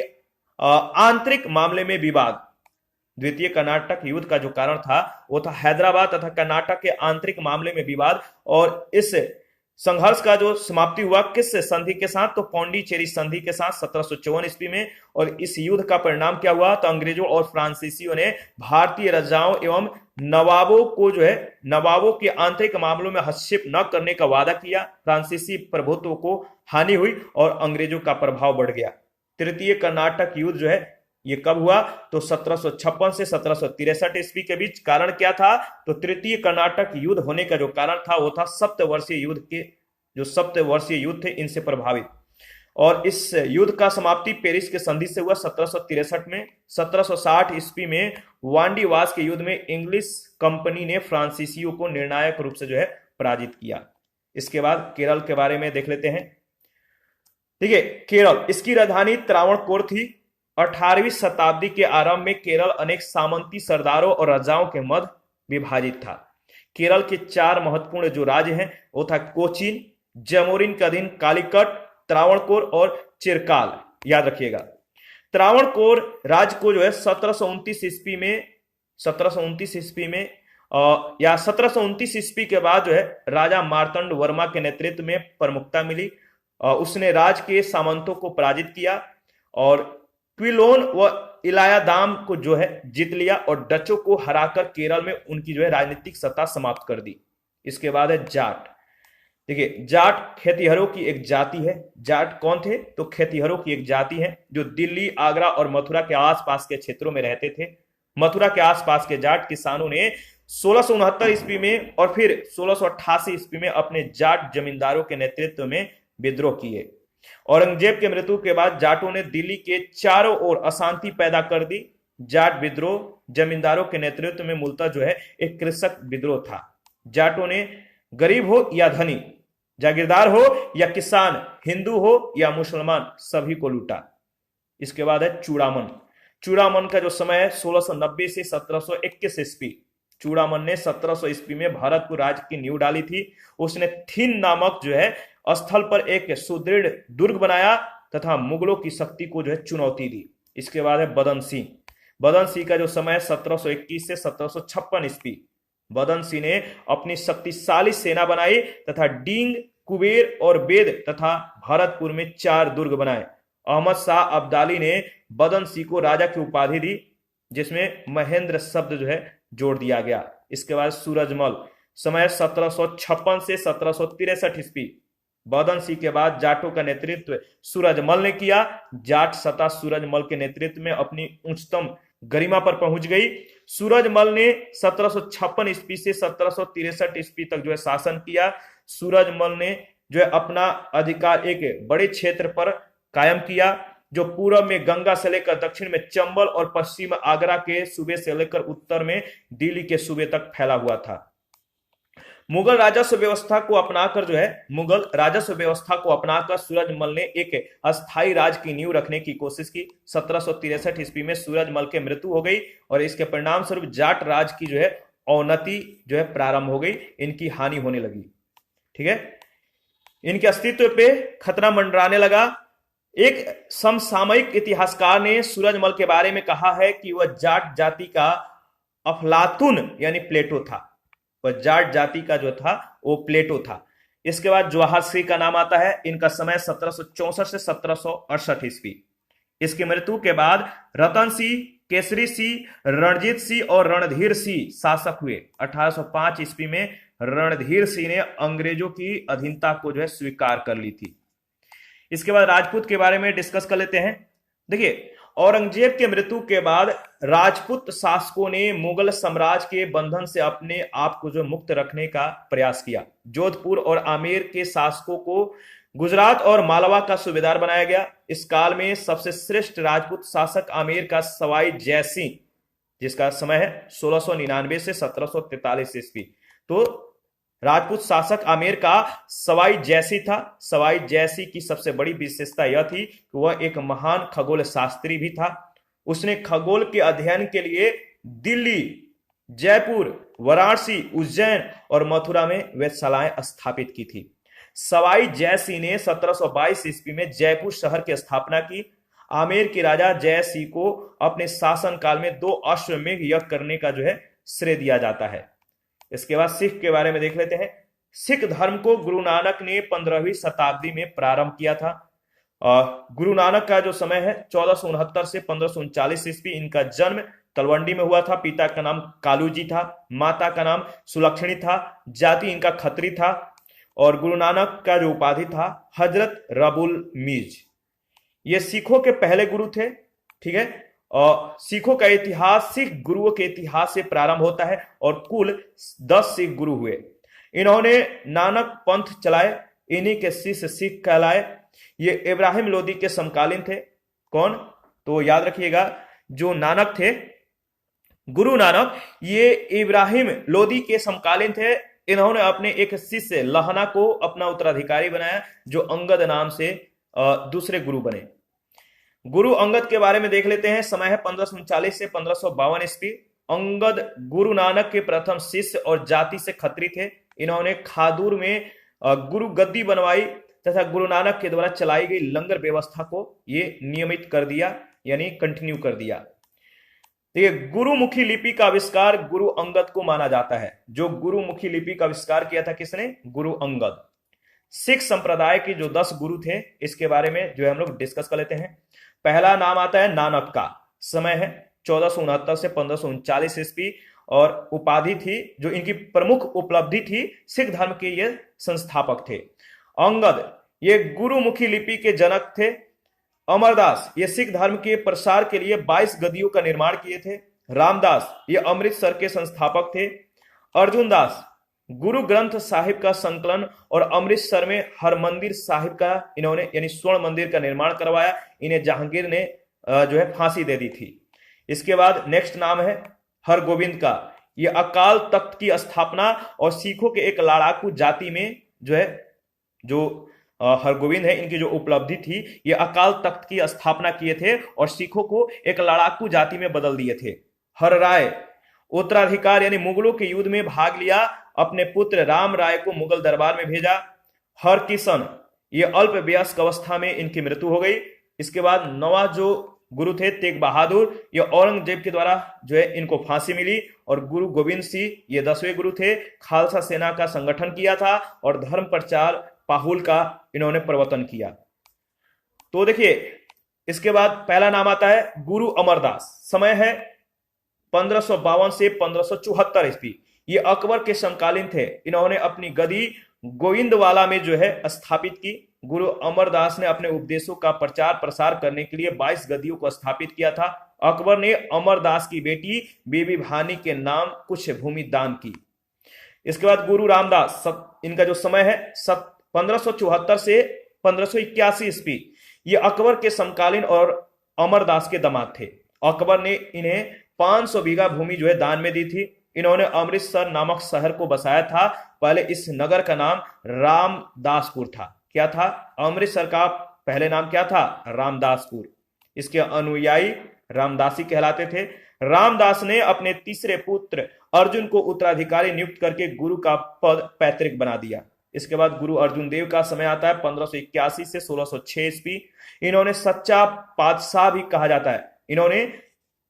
आंतरिक मामले में विवाद। द्वितीय कर्नाटक युद्ध का जो कारण था वो था हैदराबाद तथा कर्नाटक के आंतरिक मामले में विवाद और इस संघर्ष का जो समाप्ति हुआ किस संधि के साथ, तो पौंडीचेरी संधि के साथ 1754 ईस्वी में। और इस युद्ध का परिणाम क्या हुआ, तो अंग्रेजों और फ्रांसीसियों ने भारतीय राजाओं एवं नवाबों को जो है नवाबों के आंतरिक मामलों में हस्तक्षेप न करने का वादा किया। फ्रांसीसी प्रभुत्व को हानि हुई और अंग्रेजों का प्रभाव बढ़ गया। तृतीय कर्नाटक युद्ध जो है ये कब हुआ, तो 1756 से 1763 ईस्वी के बीच। कारण क्या था, तो तृतीय कर्नाटक युद्ध होने का जो कारण था वो था सप्तवर्षीय युद्ध के जो सप्तवर्षीय युद्ध थे इनसे प्रभावित। और इस युद्ध का समाप्ति पेरिस के संधि से हुआ 1763 में। 1760 ईस्वी में वांडीवास के युद्ध में इंग्लिश कंपनी ने फ्रांसीसियों को निर्णायक रूप से जो है पराजित किया। इसके बाद केरल के बारे में देख लेते हैं। ठीक है, केरल, इसकी राजधानी त्रावणकोर थी। 18वीं शताब्दी के आरंभ में केरल अनेक सामंती सरदारों और राजाओं के मध्य विभाजित था। केरल के 4 महत्वपूर्ण जो राज्य हैं वो था कोचीन, जमोरिन के अधीन कालीकट, त्रावणकोर और चिरकाल। याद रखिएगा, त्रावणकोर राज्य को जो है 1729 ईस्वी में या 1729 ईस्वी के बाद जो है राजा मार्तंड वर्मा के नेतृत्व में प्रमुखता मिली। उसने राज्य के सामंतों को पराजित किया और क्विलोन व इलायादाम को जो है जीत लिया और डचों को हराकर केरल में उनकी जो है राजनीतिक सत्ता समाप्त कर दी। इसके बाद है जाट। देखिए, जाट खेतिहरों की एक जाति है। जाट कौन थे, तो खेतिहरों की एक जाति है जो दिल्ली, आगरा और मथुरा के आसपास के क्षेत्रों में रहते थे। मथुरा के आसपास के जाट किसानों ने 1669 ईस्वी में और फिर 1688 ईस्वी में अपने जाट जमींदारों के नेतृत्व में विद्रोह किए। औरंगजेब के मृत्यु के बाद जाटों ने दिल्ली के चारों ओर अशांति पैदा कर दी। जाट विद्रोह जमींदारों के नेतृत्व में मूलतः जो है एक कृषक विद्रोह था। जाटों ने गरीब हो या धनी, जागीरदार हो या किसान, हिंदू हो या मुसलमान, सभी को लूटा। इसके बाद है चूड़ामन। चूड़ामन का जो समय है 1690 से 1721 ईस्वी। चूड़ामन ने 1700 ईस्वी में भारतपुर राज्य की नींव डाली थी। उसने थिन नामक जो है स्थल पर एक सुदृढ़ दुर्ग बनाया तथा मुगलों की शक्ति को जो है चुनौती दी। इसके बाद है बदन सिंह। बदन सिंह का जो समय है 1721 से 1756 ईस्वी। बदन सिंह ने अपनी शक्तिशाली सेना बनाई तथा डींग, कुबेर और बेद तथा भरतपुर में 4 दुर्ग बनाए। अहमद शाह अब्दाली ने बदन सिंह को राजा की उपाधि दी जिसमें महेंद्र शब्द जो है जोड़ दिया गया। इसके बाद सूरजमल, समय 1756 से 1763 ईस्वी। बदन सिंह के बाद जाटों का नेतृत्व सूरजमल ने किया। जाट सत्ता सूरजमल के नेतृत्व में अपनी उच्चतम गरिमा पर पहुंच गई। सूरजमल ने 1756 ईस्वी से 1763 ईस्वी तक जो है शासन किया। सूरजमल ने जो है अपना अधिकार एक बड़े क्षेत्र पर कायम किया जो पूर्व में गंगा से लेकर दक्षिण में चंबल और पश्चिम आगरा के सूबे से लेकर उत्तर में दिल्ली के सूबे तक फैला हुआ था। मुगल राजस्व व्यवस्था को अपनाकर सूरजमल ने एक अस्थायी राज की नींव रखने की कोशिश की। 1763 ईस्वी में सूरजमल की मृत्यु हो गई और इसके परिणाम स्वरूप जाट राज की जो है अवनति जो है प्रारंभ हो गई, इनकी हानि होने लगी। ठीक है, इनके अस्तित्व पे खतरा मंडराने लगा। एक समसामयिक इतिहासकार ने सूरजमल के बारे में कहा है कि वह जाट जाति का अफलातून यानी प्लेटो था। वह जाट जाति का जो था वो प्लेटो था। इसके बाद जवाहर सिंह का नाम आता है। इनका समय 1764 से 1768 ईस्वी। इसकी मृत्यु के बाद रतन सिंह, केसरी सिंह, रणजीत सिंह और रणधीर सिंह शासक हुए। 1805 ईस्वी में रणधीर सिंह ने अंग्रेजों की अधीनता को जो है स्वीकार कर ली थी। इसके बाद राजपूत के बारे में डिस्कस कर लेते हैं। देखिए, औरंगजेब के मृत्यु के बाद राजपूत शासकों ने मुगल साम्राज्य के बंधन से अपने आप को जो मुक्त रखने का प्रयास किया। जोधपुर और आमेर के शासकों को गुजरात और मालवा का सूबेदार बनाया गया। इस काल में सबसे श्रेष्ठ राजपूत शासक आमेर का सवाई जयसिंह, जिसका समय है 1699 से 1743 ईस्वी। तो राजपूत शासक आमेर का सवाई जयसिंह था। सवाई जयसिंह की सबसे बड़ी विशेषता यह थी कि वह एक महान खगोल शास्त्री भी था। उसने खगोल के अध्ययन के लिए दिल्ली, जयपुर, वाराणसी, उज्जैन और मथुरा में वेधशालाएं स्थापित की थी। सवाई जयसिंह ने 1722 ईस्वी में जयपुर शहर की स्थापना की। आमेर के राजा जयसिंह को अपने शासनकाल में 2 अश्वमेध यज्ञ करने का जो है श्रेय दिया जाता है। इसके बाद सिख के बारे में देख लेते हैं। सिख धर्म को गुरु नानक ने 15वीं शताब्दी में प्रारंभ किया था। गुरु नानक का जो समय है 1469 से 1539 ईस्वी। इनका जन्म तलवंडी में हुआ था। पिता का नाम कालू जी था, माता का नाम सुलक्षणी था, जाति इनका खत्री था, और गुरु नानक का जो उपाधि था हजरत रबुल मीज। ये सिखों के पहले गुरु थे। ठीक है, और सिखों का इतिहास सिख गुरुओं के इतिहास से प्रारंभ होता है और कुल 10 सिख गुरु हुए। इन्होंने नानक पंथ चलाए, इन्हीं के शिष्य सिख कहलाए। ये इब्राहिम लोदी के समकालीन थे। कौन? तो याद रखिएगा, जो नानक थे गुरु नानक, ये इब्राहिम लोदी के समकालीन थे। इन्होंने अपने एक शिष्य लहना को अपना उत्तराधिकारी बनाया, जो अंगद नाम से दूसरे गुरु बने। गुरु अंगद के बारे में देख लेते हैं। समय है 1539 से 1552 ईस्वी। अंगद गुरु नानक के प्रथम शिष्य और जाति से खत्री थे। इन्होंने खादूर में गुरु गद्दी बनवाई तथा गुरु नानक के द्वारा चलाई गई लंगर व्यवस्था को ये नियमित कर दिया, यानी कंटिन्यू कर दिया। तो ये गुरुमुखी लिपि का आविष्कार गुरु अंगद को माना जाता है। जो गुरुमुखी लिपि का आविष्कार किया था किसने? गुरु अंगद। सिख संप्रदाय के जो 10 गुरु थे, इसके बारे में जो है हम लोग डिस्कस कर लेते हैं। पहला नाम आता है नानक का। समय है 1469 से 1539 ईस्वी, और उपाधि थी, जो इनकी प्रमुख उपलब्धि थी, सिख धर्म के ये संस्थापक थे। अंगद ये गुरुमुखी लिपि के जनक थे। अमरदास ये सिख धर्म के प्रसार के लिए 22 गद्दियों का निर्माण किए थे। रामदास ये अमृतसर के संस्थापक थे। अर्जुन दास गुरु ग्रंथ साहिब का संकलन और अमृतसर में हरमंदिर साहिब का इन्होंने यानी स्वर्ण मंदिर का निर्माण करवाया। इन्हें जहांगीर ने जो है फांसी दे दी थी। इसके बाद नेक्स्ट नाम है हरगोविंद का। ये अकाल तख्त की स्थापना और सिखों के एक लड़ाकू जाति में जो है, जो हरगोविंद है, इनकी जो उपलब्धि थी, ये अकाल तख्त की स्थापना किए थे और सिखों को एक लड़ाकू जाति में बदल दिए थे। हर राय उत्तराधिकार यानी मुगलों के युद्ध में भाग लिया, अपने पुत्र राम राय को मुगल दरबार में भेजा। हर किशन ये अल्प वयस्क अवस्था में इनकी मृत्यु हो गई। इसके बाद नवा जो गुरु थे तेग बहादुर, ये औरंगजेब के द्वारा जो है इनको फांसी मिली। और गुरु गोविंद सिंह ये 10वें गुरु थे। खालसा सेना का संगठन किया था और धर्म प्रचार पाहुल का इन्होंने प्रवर्तन किया। तो देखिए, इसके बाद पहला नाम आता है गुरु अमरदास। समय है 1552 से 1574 ईस्वी। ये अकबर के समकालीन थे। इन्होंने अपनी गद्दी गोविंदवाला में जो है स्थापित की। गुरु अमरदास ने अपने उपदेशों का प्रचार प्रसार करने के लिए 22 गद्दियों को स्थापित किया था। अकबर ने अमरदास की बेटी बीबी भानी के नाम कुछ भूमि दान की। इसके बाद गुरु रामदास, इनका जो समय है 1574 से 1581 ईस्वी। ये अकबर के समकालीन और अमरदास के दामाद थे। अकबर ने इन्हें 500 बीघा भूमि जो है दान में दी थी। इन्होंने अमृतसर नामक शहर को बसाया था। पहले इस नगर का नाम रामदासपुर था। क्या था? अमृतसर का पहले नाम क्या था? रामदासपुर। इसके अनुयायी रामदासी कहलाते थे। रामदास ने अपने तीसरे पुत्र अर्जुन को उत्तराधिकारी नियुक्त करके गुरु का पद पैतृक बना दिया। इसके बाद गुरु अर्जुन देव का समय आता है 1581 से 1606 ईस्वी। इन्होंने सच्चा पातशाह भी कहा जाता है। इन्होंने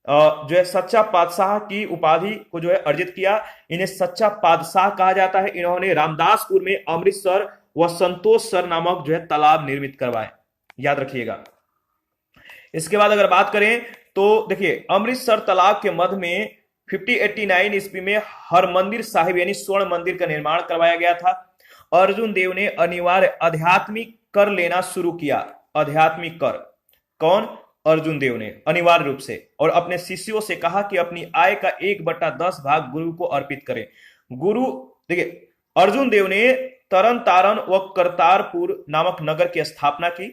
जो है सच्चा पातशाह की उपाधि को जो है अर्जित किया। इन्हें सच्चा पातशाह कहा जाता है। इन्होंने रामदासपुर में अमृतसर व संतोष सर नामक जो है तालाब निर्मित करवाए। याद रखिएगा। इसके बाद अगर बात करें तो देखिए, अमृतसर तालाब के मध्य में 1589 ईस्वी में हरमंदिर साहिब यानी स्वर्ण मंदिर का निर्माण करवाया गया था। अर्जुन देव ने अनिवार्य आध्यात्मिक कर लेना शुरू किया। आध्यात्मिक कर कौन? अर्जुन देव ने अनिवार्य रूप से, और अपने शिष्यों से कहा कि अपनी आय का 1/10 भाग गुरु को अर्पित करें। गुरु देखिए, अर्जुन देव ने तरन तारण व करतारपुर नामक नगर की स्थापना की।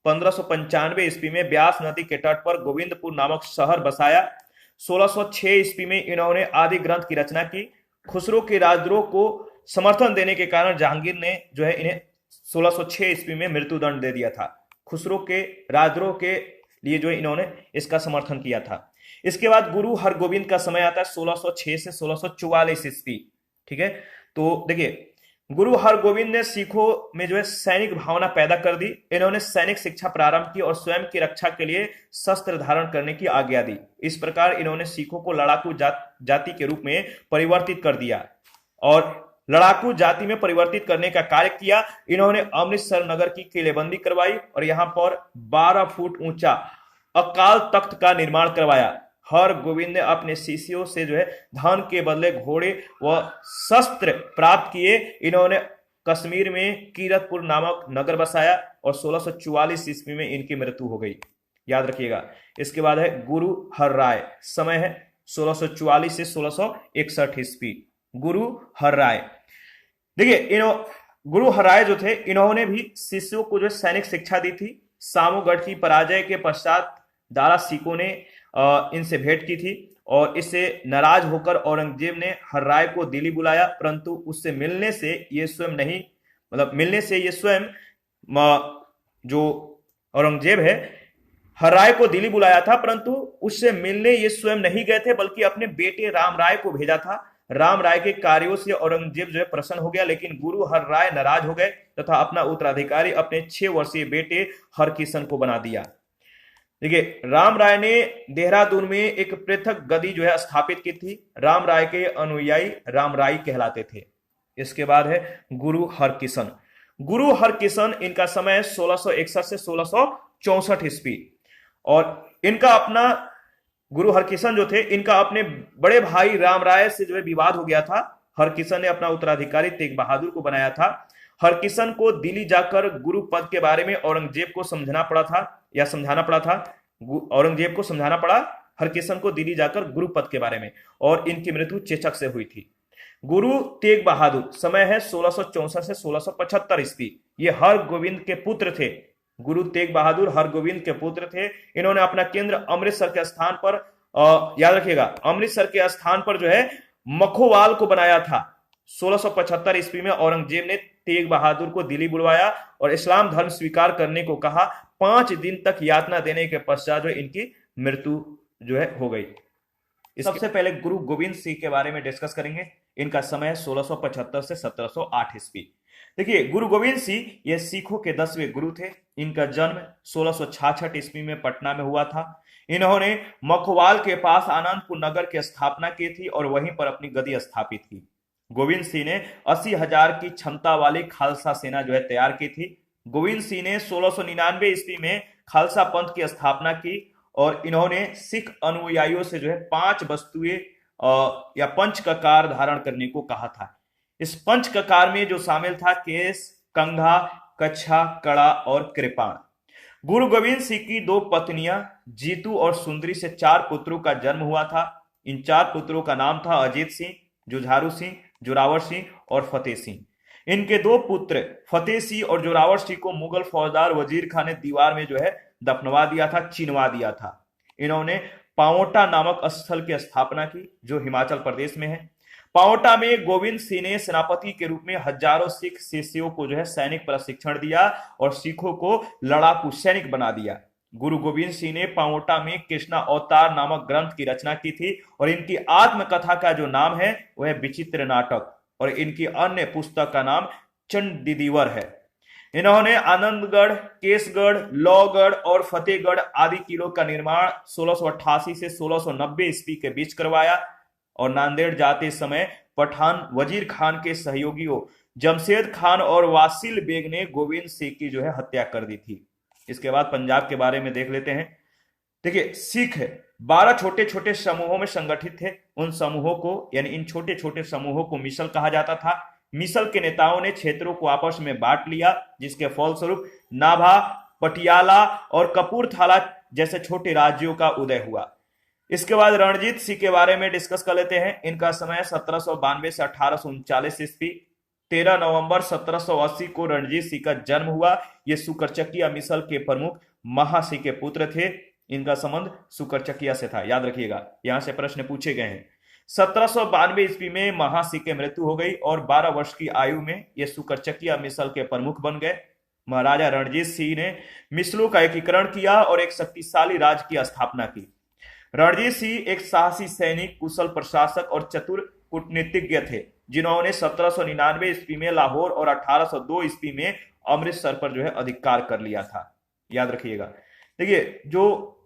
1595 ईस्वी में ब्यास नदी के तट पर गोविंदपुर नामक शहर बसाया। 1606 ईस्वी में इन्होंने आदि ग्रंथ की रचना की। खुसरो के राजद्रोह को समर्थन देने के कारण जहांगीर ने जो है इन्हें 1606 ईस्वी में मृत्युदंड दे दिया था। खुसरो के राजद्रोह के लिए जो इन्होंने इसका समर्थन किया था। इसके बाद गुरु हरगोविंद का समय आता है 1606 से 1644 ईस्वी। ठीक है, तो देखिए, गुरु हरगोविंद ने सिखों में जो है सैनिक भावना पैदा कर दी। इन्होंने सैनिक शिक्षा प्रारंभ की और स्वयं की रक्षा के लिए शस्त्र धारण करने की आज्ञा दी। इस प्रकार इन्होंने सिखों को लड़ाकू जाति के रूप में परिवर्तित कर दिया और लड़ाकू जाति में परिवर्तित करने का कार्य किया। इन्होंने अमृतसर नगर की किलेबंदी करवाई और यहां पर 12 फुट ऊंचा अकाल तख्त का निर्माण करवाया। हरगोविंद ने अपने शिष्यों से जो है धन के बदले घोड़े व शस्त्र प्राप्त किए। इन्होंने कश्मीर में कीरतपुर नामक नगर बसाया और 1644 ईस्वी में इनकी मृत्यु हो गई, याद रखिएगा। इसके बाद है गुरु हर राय, समय है 1644 से 1661 ईस्वी। गुरु हर राय, देखिए गुरु हर राय जो थे, इन्होंने भी शिष्यों को जो सैनिक शिक्षा दी थी। सामूगढ़ की पराजय के पश्चात दारा सिकों ने इनसे भेंट की थी और इससे नाराज होकर औरंगजेब ने हर राय को दिल्ली बुलाया, परंतु उससे मिलने से ये स्वयं जो औरंगजेब है हर राय को दिल्ली बुलाया था, परंतु उससे मिलने ये स्वयं नहीं गए थे, बल्कि अपने बेटे राम राय को भेजा था। राम राय के कार्यों से औरंगजेब जो है प्रसन्न हो गया, लेकिन गुरु हर राय नाराज हो गए तथा अपना उत्तराधिकारी अपने 6 वर्षीय बेटे हरकिशन को बना दिया। देखिए, राम राय ने देहरादून में एक पृथक गद्दी जो है स्थापित की थी। राम राय के अनुयायी राम राय कहलाते थे। इसके बाद है गुरु हरकिशन। गुरु हरकिशन, इनका समय 1661 से 1664 ईस्वी, और इनका अपना गुरु हरकिशन जो थे, इनका अपने बड़े भाई राम राय से जो है विवाद हो गया था। हरकिशन ने अपना उत्तराधिकारी तेग बहादुर को बनाया था। हरकिशन को दिल्ली जाकर गुरु पद के बारे में औरंगजेब को समझाना पड़ा था। औरंगजेब को समझाना पड़ा हरकिशन को दिल्ली जाकर गुरु पद के बारे में, और इनकी मृत्यु चेचक से हुई थी। गुरु तेग बहादुर, समय है 1664 से 1675 ईस्वी। ये हरगोविंद के पुत्र थे। गुरु तेग बहादुर हरगोविंद के पुत्र थे। इन्होंने अपना केंद्र अमृतसर के स्थान पर, याद रखिएगा, अमृतसर के स्थान पर जो है मखोवाल को बनाया था। 1675 ईस्वी में औरंगजेब ने तेग बहादुर को दिल्ली बुलवाया और इस्लाम धर्म स्वीकार करने को कहा। 5 दिन तक यातना देने के पश्चात जो इनकी मृत्यु जो है हो गई। सबसे पहले गुरु गोविंद सिंह के बारे में डिस्कस करेंगे। इनका समय है 1675 से 1708 ईस्वी। देखिए, गुरु गोविंद सिंह ये सिखों के 10वें गुरु थे। इनका जन्म 1666 ईस्वी में पटना में हुआ था। इन्होंने मखवाल के पास आनंदपुर नगर की स्थापना की थी और वहीं पर अपनी गद्दी स्थापित की। गोविंद सिंह ने 80,000 की क्षमता वाली खालसा सेना जो है तैयार की थी। गोविंद सिंह ने 1699 ईस्वी में खालसा पंथ की स्थापना की और इन्होंने सिख अनुयायियों से जो है 5 वस्तुएं या पंच ककार धारण करने को कहा था। इस पंच ककार में जो शामिल था केस, कंघा, कच्छा, कड़ा और कृपाण। गुरु गोविंद सिंह की 2 पत्नियां जीतू और सुंदरी से 4 पुत्रों का जन्म हुआ था। इन 4 पुत्रों का नाम था अजीत सिंह, जुझारू सिंह, जोरावर सिंह और फतेह सिंह। इनके 2 पुत्र फतेह सिंह और जोरावर सिंह को मुगल फौजदार वजीर खान ने दीवार में जो है दफनवा दिया था, चिनवा दिया था। इन्होंने पाओटा नामक स्थल की स्थापना की जो हिमाचल प्रदेश में है। पाओटा में गोविंद सिंह ने सेनापति के रूप में हजारों सिख शिष्यों को जो है सैनिक प्रशिक्षण दिया और सिखों को लड़ाकू सैनिक बना दिया। गुरु गोविंद सिंह ने पाओटा में कृष्णा अवतार नामक ग्रंथ की रचना की थी और इनकी आत्मकथा का जो नाम है वह विचित्र नाटक, और इनकी अन्य पुस्तक का नाम चंडीदीवर है। इन्होंने आनंदगढ़, केसगढ़, लौगढ़ और फतेहगढ़ आदि किलों का निर्माण 1688 से 1690 ईस्वी के बीच करवाया और नांदेड़ जाते समय पठान वजीर खान के सहयोगियों जमशेद खान और वासिल बेग ने गोविंद सिंह की जो है हत्या कर दी थी। इसके बाद पंजाब के बारे में देख लेते हैं। देखिए, सिख 12 छोटे छोटे समूहों में संगठित थे। उन समूहों को, यानी इन छोटे छोटे समूहों को मिसल कहा जाता था। मिसल के नेताओं ने क्षेत्रों को आपस में बांट लिया, जिसके फलस्वरूप नाभा, पटियाला और कपूरथला जैसे छोटे राज्यों का उदय हुआ। इसके बाद रणजीत सिंह के बारे में डिस्कस कर लेते हैं। इनका समय 1792 से 1839 ईस्वी। 13 नवंबर 1780 को रणजीत सिंह का जन्म हुआ। ये सुकरचकिया मिसल के प्रमुख महासिंह के पुत्र थे। इनका संबंध सुकरचकिया से था, याद रखिएगा, यहां से प्रश्न पूछे गए हैं। 1792 ईस्वी में महासिंह की मृत्यु हो गई और 12 वर्ष की आयु में ये सुकरचकिया मिसल के प्रमुख बन गए। महाराजा रणजीत सिंह ने मिसलों का एकीकरण किया और एक शक्तिशाली राज्य की स्थापना की। रणजीत सिंह एक साहसी सैनिक, कुशल प्रशासक और चतुर कूटनीतिज्ञ थे, जिन्होंने 1799 ईस्वी में लाहौर और 1802 ईस्वी में अमृतसर पर जो है अधिकार कर लिया था, याद रखिएगा। देखिए, जो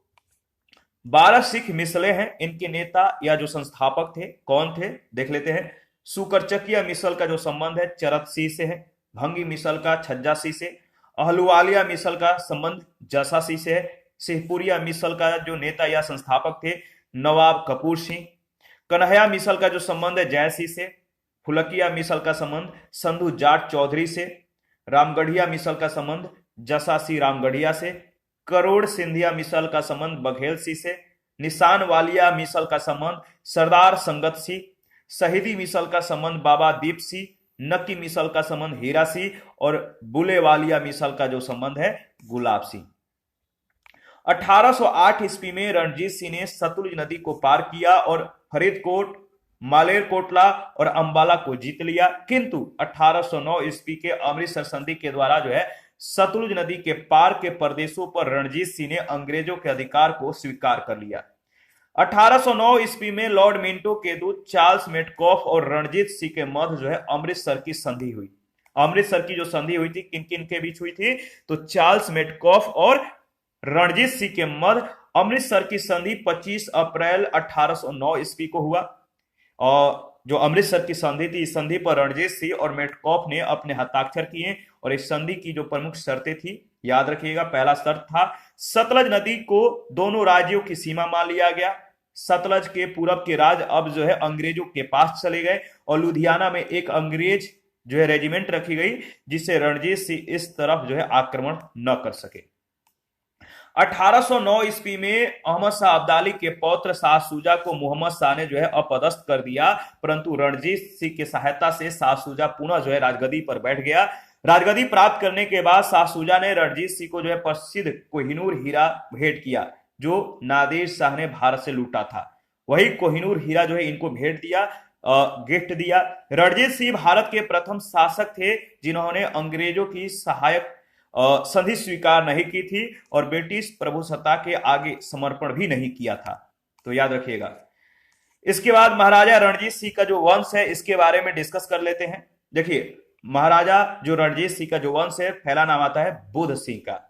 12 सिख मिसलें हैं, इनके नेता या जो संस्थापक थे कौन थे, देख लेते हैं। सुकरचकिया मिसल का जो संबंध है चरत सिंह से है, भंगी मिसल का छज्जा सिंह से, अहलुवालिया मिसल का संबंध जसा सिंह से है, सिंहपुरिया मिसल का जो नेता या संस्थापक थे नवाब कपूर सिंह, कन्हैया मिसल का जो संबंध है जय सिंह से, फुलकिया मिसल का संबंध संधु जाट चौधरी से, रामगढ़िया मिसल का संबंध जसा सिंह रामगढ़िया से, करोड़ सिंधिया मिसल का संबंध बघेल सिंह से, निशान वालिया मिसल का संबंध सरदार संगत सिंह, शहीदी मिसल का संबंध बाबा दीप सिंह, नक्की मिसल का संबंध हीरा सिंह और बुले वालिया मिसल का जो संबंध है गुलाब सिंह। 1808 ईस्वी में रणजीत सिंह ने सतलुज नदी को पार किया और फरीदकोट, मालेरकोटला और अंबाला को जीत लिया, किंतु 1809 ईस्वी के अमृतसर संधि के द्वारा जो है सतलुज नदी के पार के प्रदेशों पर रणजीत सिंह ने अंग्रेजों के अधिकार को स्वीकार कर लिया। 1809 ईस्वी में लॉर्ड मिंटो के दूत चार्ल्स मेटकॉफ और रणजीत सिंह के मध्य जो है अमृतसर की संधि हुई। अमृतसर की जो संधि हुई थी किन किन के बीच हुई थी, तो चार्ल्स मेटकॉफ और रणजीत सिंह के मध्य अमृतसर की संधि 25 अप्रैल 1809 ईस्वी को हुआ। और जो अमृतसर की संधि थी, इस संधि पर रणजीत सिंह और मेटकॉफ ने अपने हस्ताक्षर किए और इस संधि की जो प्रमुख शर्तें थी याद रखिएगा। पहला शर्त था सतलज नदी को दोनों राज्यों की सीमा मान लिया गया। सतलज के पूरब के राज्य अब जो है अंग्रेजों के पास चले गए और लुधियाना में एक अंग्रेज जो है रेजिमेंट रखी गई जिससे रणजीत सिंह इस तरफ जो है आक्रमण न कर सके। 1809 ईस्वी में अहमद शाह अब्दाली के पौत्र शाह शुजा को मोहम्मद शाह ने जो है अपदस्थ कर दिया, परंतु रणजीत सिंह की सहायता से शाह शुजा पुनः जो है राजगद्दी पर बैठ गया। राजगद्दी प्राप्त करने के बाद शाह शुजा ने रणजीत सिंह को जो है प्रसिद्ध कोहिनूर हीरा भेंट किया जो नादिर शाह ने भारत से लूटा था। वही कोहिनूर हीरा जो है इनको भेंट दिया, गिफ्ट दिया। रणजीत सिंह भारत के प्रथम शासक थे जिन्होंने अंग्रेजों की सहायक संधि स्वीकार नहीं की थी और ब्रिटिश प्रभुसत्ता के आगे समर्पण भी नहीं किया था, तो याद रखिएगा। इसके बाद महाराजा रणजीत सिंह का जो वंश है इसके बारे में डिस्कस कर लेते हैं। देखिए महाराजा जो रणजीत सिंह का जो वंश है पहला नाम आता है बुध सिंह का।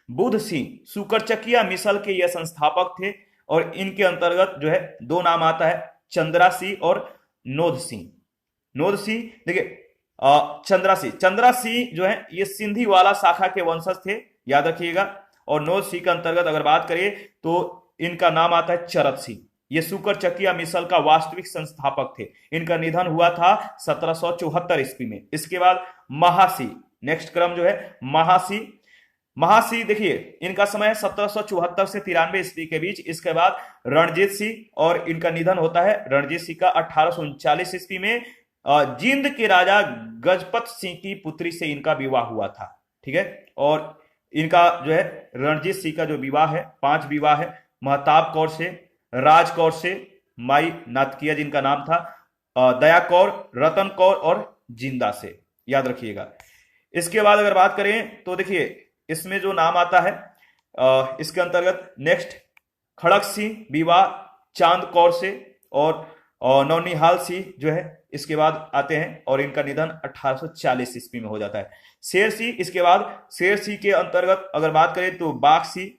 बुध सिंह सुकरचकिया मिसल के यह संस्थापक थे और इनके अंतर्गत जो है दो नाम आता है चंद्रा सिंह और नोध सिंह। नोध सिंह देखिए चंद्रा सिंह जो है ये सिंधी वाला शाखा के वंशज थे, याद रखिएगा। और नोध सिंह के अंतर्गत अगर बात करें तो इनका नाम आता है चरत सिंह। ये सुकरचकिया मिसल का वास्तविक संस्थापक थे। इनका निधन हुआ था 1774 ईस्वी में। इसके बाद महासिंह, नेक्स्ट क्रम जो है महासिंह देखिए इनका समय है 1774 से 93 ईस्वी के बीच। इसके बाद रणजीत सिंह और इनका निधन होता है रणजीत सिंह का 1839 ईस्वी में। जींद के राजा गजपत सिंह की पुत्री से इनका विवाह हुआ था, ठीक है। और इनका जो है रणजीत सिंह का जो विवाह है 5 विवाह है, महताब कौर से, राज कौर से, माई नातकिया जिनका नाम था, दया कौर, रतन कौर और जिंदा से, याद रखिएगा। इसके बाद अगर बात करें तो देखिए इसमें जो नाम आता है इसके अंतर्गत नेक्स्ट खड़क सिंह विवाह चांद कौर से और नौनिहाल सिंह जो है इसके बाद आते हैं और इनका निधन 1840 ईस्वी में हो जाता है। शेर सिंह, इसके बाद शेर सिंह के अंतर्गत अगर बात करें तो बाघ सिंह,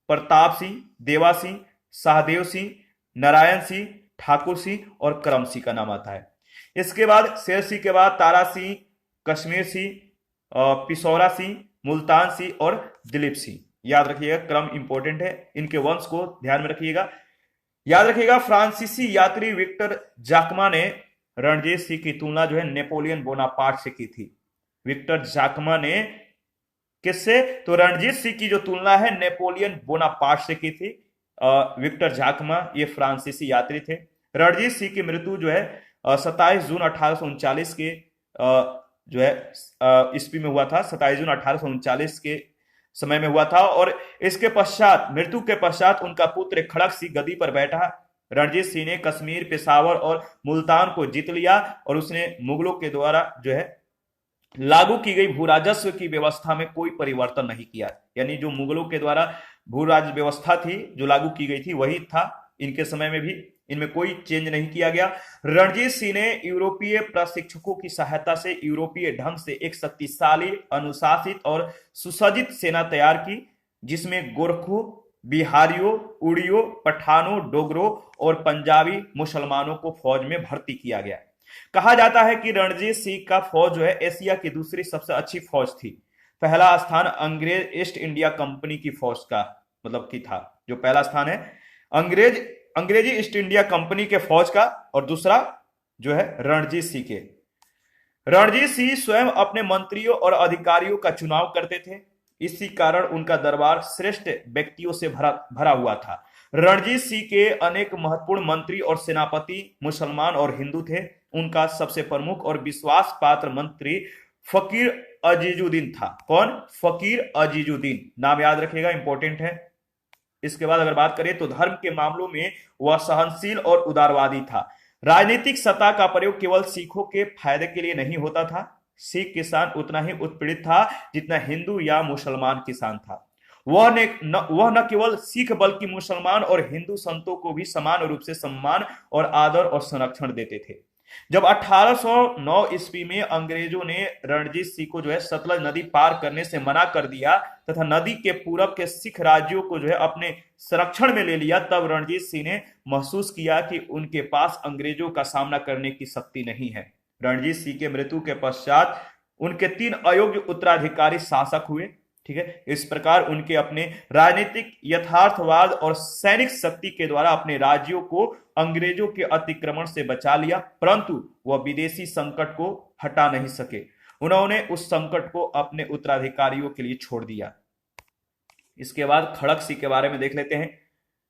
प्रताप सिंह, देवा सिंह, सहदेव सिंह, नारायण सिंह, ठाकुर सिंह और करम सिंह का नाम आता है। इसके बाद शेर सिंह के बाद तारा सिंह, कश्मीर सिंह, पिसौरा सिंह, मुल्तान सिंह और दिलीप सिंह, याद रखिएगा। क्रम इंपॉर्टेंट है, इनके वंश को ध्यान में रखिएगा। याद रखिएगा फ्रांसीसी यात्री विक्टर जाकमा ने रणजीत सिंह की तुलना जो है नेपोलियन बोनापार्ट से की थी। विक्टर जाकमा ने किससे, तो रणजीत सिंह की जो तुलना है नेपोलियन बोनापार्ट से की थी। विक्टर जाकमा ये फ्रांसीसी यात्री थे। रणजीत सिंह की मृत्यु जो है 27 जून 1839 के जो है ईस्वी में हुआ था। 27 जून 1839 के समय में हुआ था और इसके पश्चात मृत्यु के पश्चात उनका पुत्र खड़क सिंह गद्दी पर बैठा। रणजीत सिंह ने कश्मीर, पेशावर और मुल्तान को जीत लिया और उसने मुगलों के द्वारा जो है लागू की गई भू राजस्व की व्यवस्था में कोई परिवर्तन नहीं किया। यानी जो मुगलों के द्वारा भू राजस्व व्यवस्था थी जो लागू की गई थी वही था इनके समय में भी, इनमें कोई चेंज नहीं किया गया। रणजीत सिंह ने यूरोपीय प्रशिक्षकों की सहायता से यूरोपीय ढंग से एक शक्तिशाली, अनुशासित और सुसज्जित सेना तैयार की जिसमें गोरखों, बिहारियों, उड़ियों, पठानों, डोगरों और पंजाबी मुसलमानों को फौज में भर्ती किया गया। कहा जाता है कि रणजीत सिंह का फौज जो है एशिया की दूसरी सबसे अच्छी फौज थी। पहला स्थान अंग्रेज ईस्ट इंडिया कंपनी की फौज का मतलब की था। जो पहला स्थान है अंग्रेज अंग्रेजी ईस्ट इंडिया कंपनी के फौज का, और दूसरा जो है रणजीत सिंह के। रणजीत सिंह स्वयं अपने मंत्रियों और अधिकारियों का चुनाव करते थे। इसी कारण उनका दरबार श्रेष्ठ व्यक्तियों से भरा भरा हुआ था। रणजीत सिंह के अनेक महत्वपूर्ण मंत्री और सेनापति मुसलमान और हिंदू थे। उनका सबसे प्रमुख और विश्वास पात्र मंत्री फकीर अजीजुद्दीन था। कौन? फकीर अजीजुद्दीन। नाम याद रखिएगा, इंपॉर्टेंट है। इसके बाद अगर बात करें तो धर्म के मामलों में वह सहनशील और उदारवादी था। राजनीतिक सत्ता का प्रयोग केवल सिखों के फायदे के लिए नहीं होता था। सिख किसान उतना ही उत्पीड़ित था जितना हिंदू या मुसलमान किसान था। वह न केवल सिख बल्कि मुसलमान और हिंदू संतों को भी समान रूप से सम्मान और आदर और संरक्षण देते थे। जब 1809 ईस्वी में अंग्रेजों ने रणजीत सिंह को जो है सतलज नदी पार करने से मना कर दिया तथा नदी के पूरब के सिख राज्यों को जो है अपने संरक्षण में ले लिया, तब रणजीत सिंह ने महसूस किया कि उनके पास अंग्रेजों का सामना करने की शक्ति नहीं है। रणजीत सिंह के मृत्यु के पश्चात उनके 3 अयोग्य उत्तराधिकारी शासक हुए। ठीक है, इस प्रकार उनके अपने राजनीतिक यथार्थवाद और सैनिक शक्ति के द्वारा अपने राज्यों को अंग्रेजों के अतिक्रमण से बचा लिया, परंतु वह विदेशी संकट को हटा नहीं सके। उन्होंने उस संकट को अपने उत्तराधिकारियों के लिए छोड़ दिया। इसके बाद खड़क सिंह के बारे में देख लेते हैं।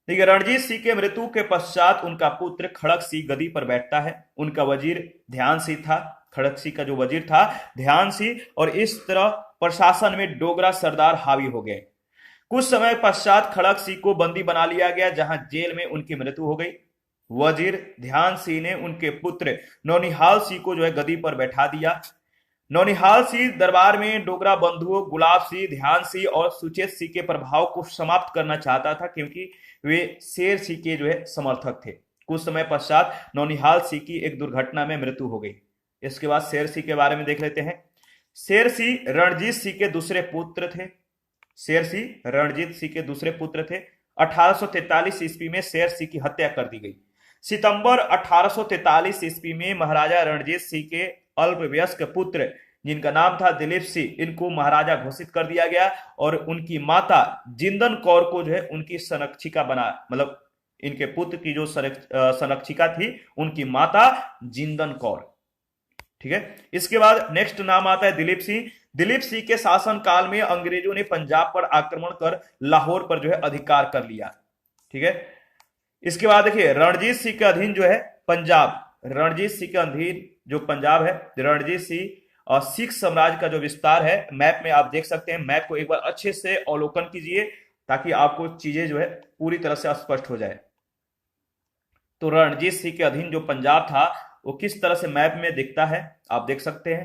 देखिए, रणजीत सिंह के मृत्यु के पश्चात उनका पुत्र खड़क सिंह गद्दी पर बैठता है। उनका वजीर ध्यान सिंह था। खड़क सिंह का जो वजीर था ध्यान सिंह, और इस तरह प्रशासन में डोगरा सरदार हावी हो गए। कुछ समय पश्चात खड़क सिंह को बंदी बना लिया गया, जहां जेल में उनकी मृत्यु हो गई। वजीर ध्यान सिंह ने उनके पुत्र नौनिहाल सिंह को जो है गद्दी पर बैठा दिया। नौनिहाल सिंह दरबार में डोगरा बंधुओं गुलाब सिंह, ध्यान सिंह और सुचेत सिंह के प्रभाव को समाप्त करना चाहता था, क्योंकि वे शेर सिंह के जो है समर्थक थे। कुछ समय पश्चात नौनिहाल सिंह की एक दुर्घटना में मृत्यु हो गई। इसके बाद शेर सिंह के बारे में देख लेते हैं। शेर सिंह रणजीत सिंह के दूसरे पुत्र थे। शेर सिंह रणजीत सिंह के दूसरे पुत्र थे। 1843 ईस्वी में शेर सिंह की हत्या कर दी गई। सितंबर 1843 ईस्वी में महाराजा रणजीत सिंह के अल्पवयस्क पुत्र, जिनका नाम था दिलीप सिंह, इनको महाराजा घोषित कर दिया गया, और उनकी माता जिंदन कौर को जो है उनकी संरक्षिका बना, मतलब इनके पुत्र की जो संरक्षिका थी उनकी माता जिंदन कौर। ठीक है, इसके बाद नेक्स्ट नाम आता है दिलीप सिंह। दिलीप सिंह के शासन काल में अंग्रेजों ने पंजाब पर आक्रमण कर लाहौर पर जो है अधिकार कर लिया। ठीक है, इसके बाद देखिए रणजीत सिंह के अधीन जो है पंजाब, रणजीत सिंह के अधीन जो पंजाब है, रणजीत सिंह और सिख साम्राज्य का जो विस्तार है मैप में आप देख सकते हैं। मैप को एक बार अच्छे से अवलोकन कीजिए ताकि आपको चीजें जो है पूरी तरह से स्पष्ट हो जाए। तो रणजीत सिंह के अधीन जो पंजाब था वो किस तरह से मैप में दिखता है आप देख सकते हैं।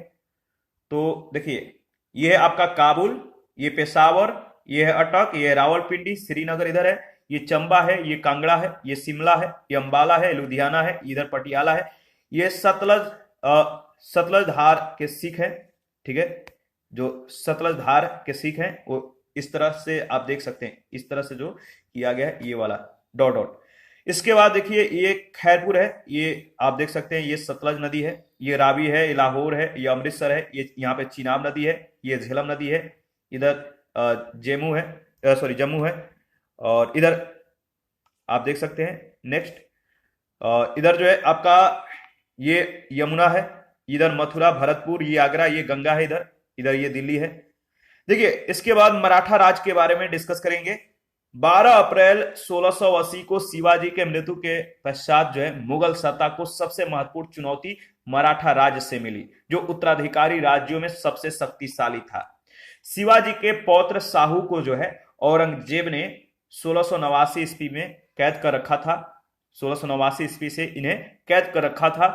तो देखिए, ये है आपका काबुल, ये पेशावर, ये है अटक, ये है रावलपिंडी, श्रीनगर इधर है, ये चंबा है, ये कांगड़ा है, ये शिमला है, ये अंबाला है, लुधियाना है, इधर पटियाला है, ये सतलज धार के सिख है। ठीक है, जो सतलज धार के सिख हैं वो इस तरह से आप देख सकते हैं, इस तरह से जो किया गया है ये वाला डॉट डॉट। इसके बाद देखिए ये खैरपुर है, ये आप देख सकते हैं, ये सतलज नदी है, ये रावी है, ये लाहौर है, ये अमृतसर है, ये यहाँ पे चिनाब नदी है, ये झेलम नदी है, इधर जम्मू है, और इधर आप देख सकते हैं नेक्स्ट इधर जो है आपका ये यमुना है, इधर मथुरा, भरतपुर, ये आगरा, ये गंगा है, इधर इधर ये दिल्ली है। देखिए इसके बाद मराठा राज के बारे में डिस्कस करेंगे। 12 अप्रैल 1680 को शिवाजी के मृत्यु के पश्चात जो है मुगल सत्ता को सबसे महत्वपूर्ण चुनौती मराठा राज्य से मिली, जो उत्तराधिकारी राज्यों में सबसे शक्तिशाली था। शिवाजी के पौत्र शाहू को जो है औरंगजेब ने 1689 ईस्वी में कैद कर रखा था। 1689 ईस्वी से इन्हें कैद कर रखा था।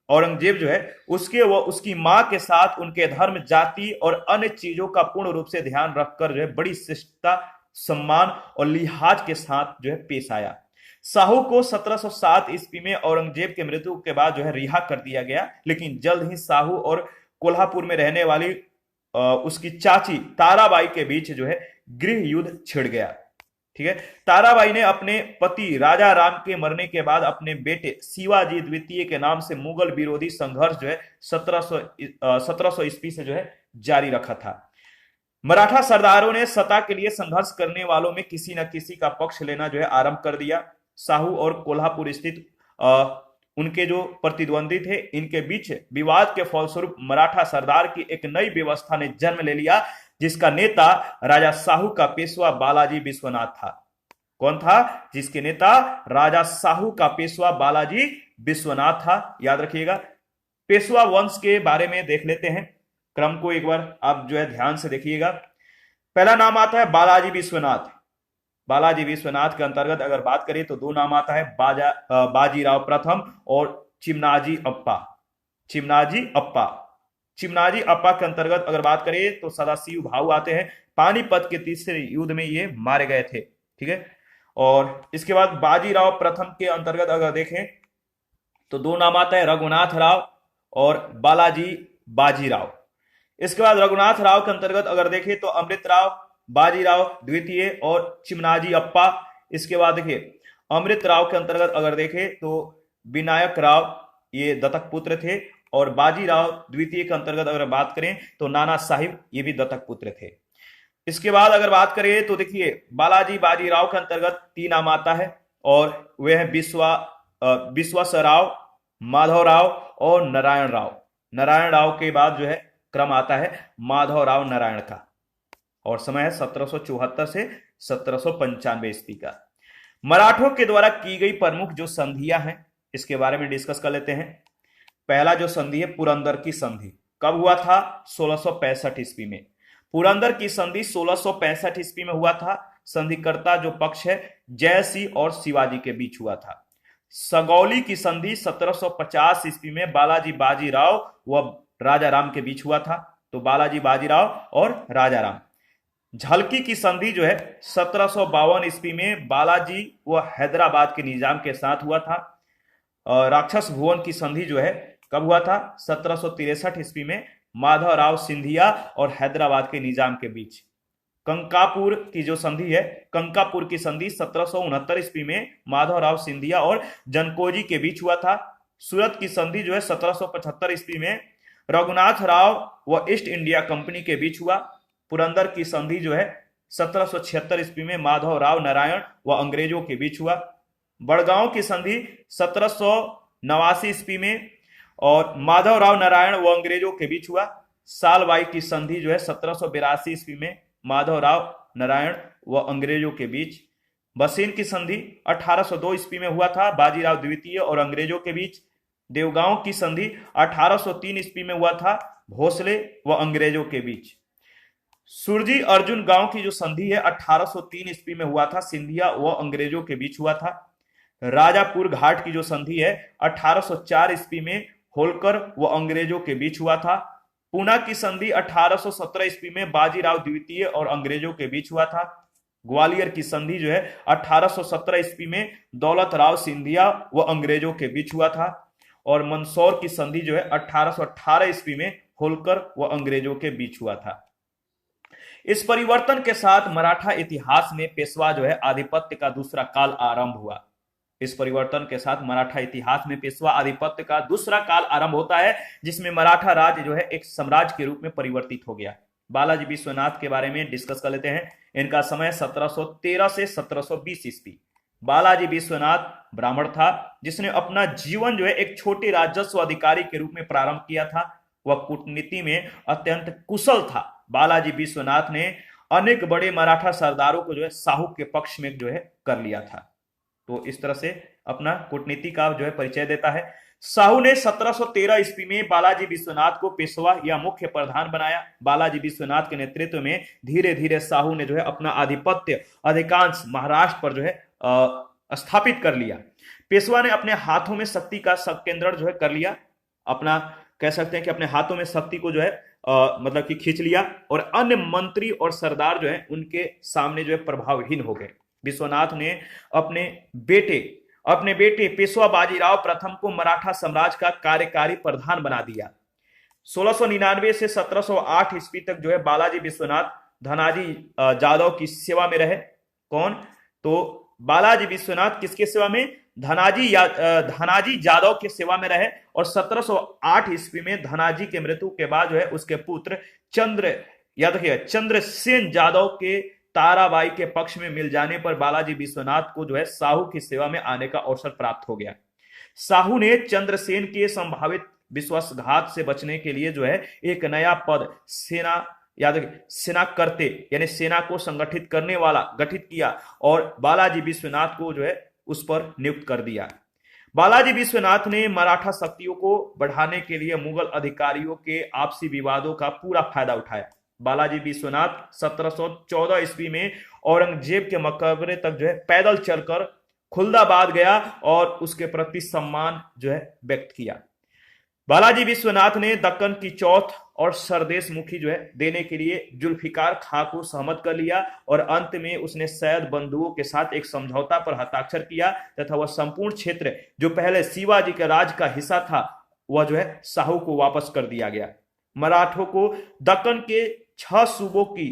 औरंगजेब जो है उसके व उसकी मां के साथ उनके धर्म, जाति और अन्य चीजों का पूर्ण रूप से ध्यान रखकर जो है बड़ी शिष्टता, सम्मान और लिहाज के साथ जो है पेश आया। शाहू को 1707 ईस्वी में औरंगजेब के मृत्यु के बाद जो है रिहा कर दिया गया, लेकिन जल्द ही शाहू और कोल्हापुर में रहने वाली उसकी चाची ताराबाई के बीच जो है गृह युद्ध छिड़ गया। ठीक है। ताराबाई ने अपने पति राजा राम के मरने के बाद अपने बेटे शिवाजी द्वितीय के नाम से मुगल विरोधी संघर्ष जो है 1700 ईस्वी से जो है जारी रखा था। मराठा सरदारों ने सत्ता के लिए संघर्ष करने वालों में किसी न किसी का पक्ष लेना जो है आरंभ कर दिया। साहू और कोल्हापुर स्थित उनके जो प्रतिद्वंदी थे, इनके बीच विवाद के फलस्वरूप मराठा सरदार की एक नई व्यवस्था ने जन्म ले लिया, जिसका नेता राजा साहू का पेशवा बालाजी विश्वनाथ था। कौन था? जिसके नेता राजा साहू का पेशवा बालाजी विश्वनाथ था। याद रखिएगा। पेशवा वंश के बारे में देख लेते हैं, क्रम को एक बार आप जो है ध्यान से देखिएगा। पहला नाम आता है बालाजी विश्वनाथ। बालाजी विश्वनाथ के अंतर्गत अगर बात करें तो दो नाम आता है, बाजीराव प्रथम और चिमनाजी अप्पा। चिमनाजी अप्पा। चिमनाजी अप्पा के अंतर्गत अगर बात करें तो सदाशिव भाऊ आते हैं। पानीपत के तीसरे युद्ध में ये मारे गए थे। ठीक है। और इसके बाद बाजीराव प्रथम के अंतर्गत अगर देखें तो दो नाम आता है, रघुनाथ राव और बालाजी बाजीराव। इसके बाद रघुनाथ राव के अंतर्गत अगर देखें तो अमृत राव, बाजीराव द्वितीय और चिमनाजी अप्पा। इसके बाद देखिए अमृत राव के अंतर्गत अगर देखें तो विनायक राव, ये दत्तक पुत्र थे। और बाजीराव द्वितीय के अंतर्गत अगर बात करें तो नाना साहिब, ये भी दत्तक पुत्र थे। इसके बाद अगर बात करें तो देखिए बालाजी बाजीराव के अंतर्गत तीन नाम आता है और वे हैं विश्वासराव, माधवराव और नारायण राव। नारायण राव के बाद जो है क्रम आता है माधवराव नारायण का। और समय है 1774 से 1795 ईस्वी का। मराठों के द्वारा की गई प्रमुख जो संधियां हैं, इसके बारे में डिस्कस कर लेते हैं। पहला जो संधि है पुरंदर की संधि, कब हुआ था? 1665 ईस्वी में। पुरंदर की संधि 1665 ईस्वी में हुआ था। संधिकर्ता जो पक्ष है जयसिंह और शिवाजी के बीच हुआ था। सगौली की संधि 1750 ईस्वी में बालाजी बाजीराव व राजा राम के बीच हुआ था। तो बालाजी बाजीराव और राजा राम। झलकी की संधि जो है 1752 ईस्वी में बालाजी व हैदराबाद के निजाम के साथ हुआ था। राक्षस भुवन की संधि जो है कब हुआ था? 1763 ईस्वी में माधवराव सिंधिया और हैदराबाद के निजाम के बीच। कंकापुर की जो संधि है, कंकापुर की संधि 1769 ईस्वी में माधवराव सिंधिया और जनकोजी के बीच हुआ था। सूरत की संधि जो है 1775 ईस्वी में रघुनाथ राव व ईस्ट इंडिया कंपनी के बीच हुआ। पुरंदर की संधि जो है 1776 ईस्वी में माधवराव नारायण व अंग्रेजों के बीच हुआ। बड़गांव की संधि 1789 ईस्वी में और माधवराव नारायण व अंग्रेजों के बीच हुआ। सालबाई की संधि जो है 1782 ईस्वी में माधवराव नारायण व अंग्रेजों के बीच। बसीन की संधि 1802 ईस्वी में हुआ था, बाजीराव द्वितीय और अंग्रेजों के बीच। देवगांव की संधि 1803 ईस्वी में हुआ था, भोसले व अंग्रेजों के बीच। सुरजी अर्जुन गांव की जो संधि है 1803 ईस्वी में हुआ था, सिंधिया व अंग्रेजों के बीच हुआ था। राजापुर घाट की जो संधि है 1804 ईस्वी में होलकर व अंग्रेजों के बीच हुआ था। पूना की संधि 1817 ईस्वी में बाजीराव द्वितीय और अंग्रेजों के बीच हुआ था। ग्वालियर की संधि जो है 1817 ईस्वी में दौलत राव सिंधिया व अंग्रेजों के बीच हुआ था। और मंदसौर की संधि जो है 1818 ईस्वी में होलकर व अंग्रेजों के बीच हुआ था। इस परिवर्तन के साथ मराठा इतिहास में पेशवा जो है आधिपत्य का दूसरा काल आरंभ हुआ। इस परिवर्तन के साथ मराठा इतिहास में पेशवा आधिपत्य का दूसरा काल आरंभ होता है, जिसमें मराठा राज्य जो है एक साम्राज्य के रूप में परिवर्तित हो गया। बालाजी विश्वनाथ के बारे में डिस्कस कर लेते हैं। इनका समय 1713 से 1720 ईस्वी। बालाजी विश्वनाथ ब्राह्मण था, जिसने अपना जीवन जो है एक छोटे राजस्व अधिकारी के रूप में प्रारंभ किया था। वह कूटनीति में अत्यंत कुशल था। बालाजी विश्वनाथ ने अनेक बड़े मराठा सरदारों को जो है साहू के पक्ष में जो है कर लिया था। तो इस तरह से अपना कूटनीति का जो है परिचय देता है। साहू ने 1713 ईस्वी में बालाजी विश्वनाथ को पेशवा या मुख्य प्रधान बनाया। बालाजी विश्वनाथ के नेतृत्व में धीरे धीरे साहू ने जो है अपना आधिपत्य अधिकांश महाराष्ट्र पर जो है स्थापित कर लिया। पेशवा ने अपने हाथों में शक्ति का संकेंद्रण जो है कर लिया। अपना कह सकते हैं कि अपने हाथों में शक्ति को जो है मतलब कि खींच लिया, और अन्य मंत्री और सरदार जो है उनके सामने जो है प्रभावहीन हो गए। विश्वनाथ ने अपने बेटे पेशवा बाजीराव प्रथम को मराठा साम्राज्य का कार्यकारी प्रधान बना दिया। 1699 से 1708 ईस्वी तक जो है बालाजी विश्वनाथ धनाजी जादव की सेवा में रहे। कौन? तो बालाजी विश्वनाथ किसके सेवा में? धनाजी जादव के सेवा में रहे और 1708 ईस्वी में धनाजी के मृत्यु के बाद जो है उसके पुत्र याद रखिएगा चंद्रसेन जादव के ताराबाई के पक्ष में मिल जाने पर बालाजी विश्वनाथ को जो है साहू की सेवा में आने का अवसर प्राप्त हो गया। साहू ने चंद्रसेन के संभावित विश्वासघात से बचने के लिए जो है एक नया पद सेना करते यानी सेना को संगठित करने वाला गठित किया और बालाजी विश्वनाथ को जो है उस पर नियुक्त कर दिया। बालाजी विश्वनाथ ने मराठा शक्तियों को बढ़ाने के लिए मुगल अधिकारियों के आपसी विवादों का पूरा फायदा उठाया। बालाजी विश्वनाथ 1714 ईस्वी में औरंगजेब के मकबरे तक जो है पैदल चलकर खुलदाबाद गया और उसके प्रति सम्मान जो है व्यक्त किया। बालाजी विश्वनाथ ने दक्कन की चौथ और सरदेश मुखी जो है देने के लिए जुल्फिकार खां को सहमत कर लिया और अंत में उसने सैयद बंधुओं के साथ एक समझौता पर हस्ताक्षर किया तथा वह संपूर्ण क्षेत्र जो पहले शिवाजी के राज का हिस्सा था वह जो है साहू को वापस कर दिया गया। मराठों को दक्कन के 6 सूबों की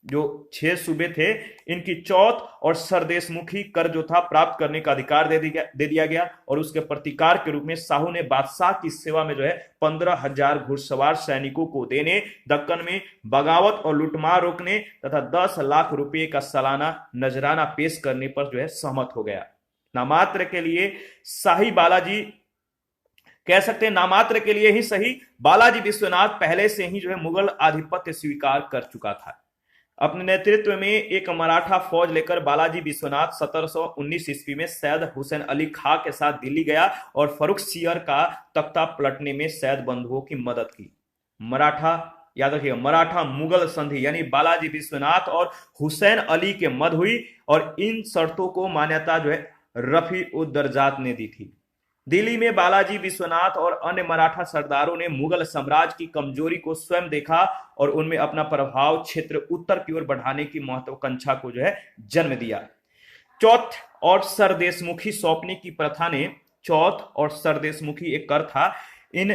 जो 6 सूबे थे इनकी चौथ और सरदेशमुखी कर जो था प्राप्त करने का अधिकार दे दिया गया और उसके प्रतिकार के रूप में साहू ने बादशाह की सेवा में जो है 15,000 घुड़सवार सैनिकों को देने, दक्कन में बगावत और लूटमार रोकने तथा 10 लाख रुपए का सालाना नजराना पेश करने पर जो है सहमत हो गया। नामात्र के लिए शाही बालाजी कह सकते हैं, नामात्र के लिए ही सही बालाजी विश्वनाथ पहले से ही जो है मुगल आधिपत्य स्वीकार कर चुका था। अपने नेतृत्व में एक मराठा फौज लेकर बालाजी विश्वनाथ 1719 ईस्वी में सैयद हुसैन अली खां के साथ दिल्ली गया और फर्रुखसियर का तख्ता पलटने में सैयद बंधुओं की मदद की। याद रखिएगा मराठा मुगल संधि यानी बालाजी विश्वनाथ और हुसैन अली के मध्य हुई और इन शर्तों को मान्यता जो है रफी उद दर्जात ने दी थी। दिल्ली में बालाजी विश्वनाथ और अन्य मराठा सरदारों ने मुगल साम्राज्य की कमजोरी को स्वयं देखा और उनमें अपना प्रभाव क्षेत्र उत्तर की ओर बढ़ाने की महत्वाकांक्षा को जो है जन्म दिया। चौथ और सरदेशमुखी सौंपने की प्रथा ने चौथ और सरदेशमुखी एक कर था, इन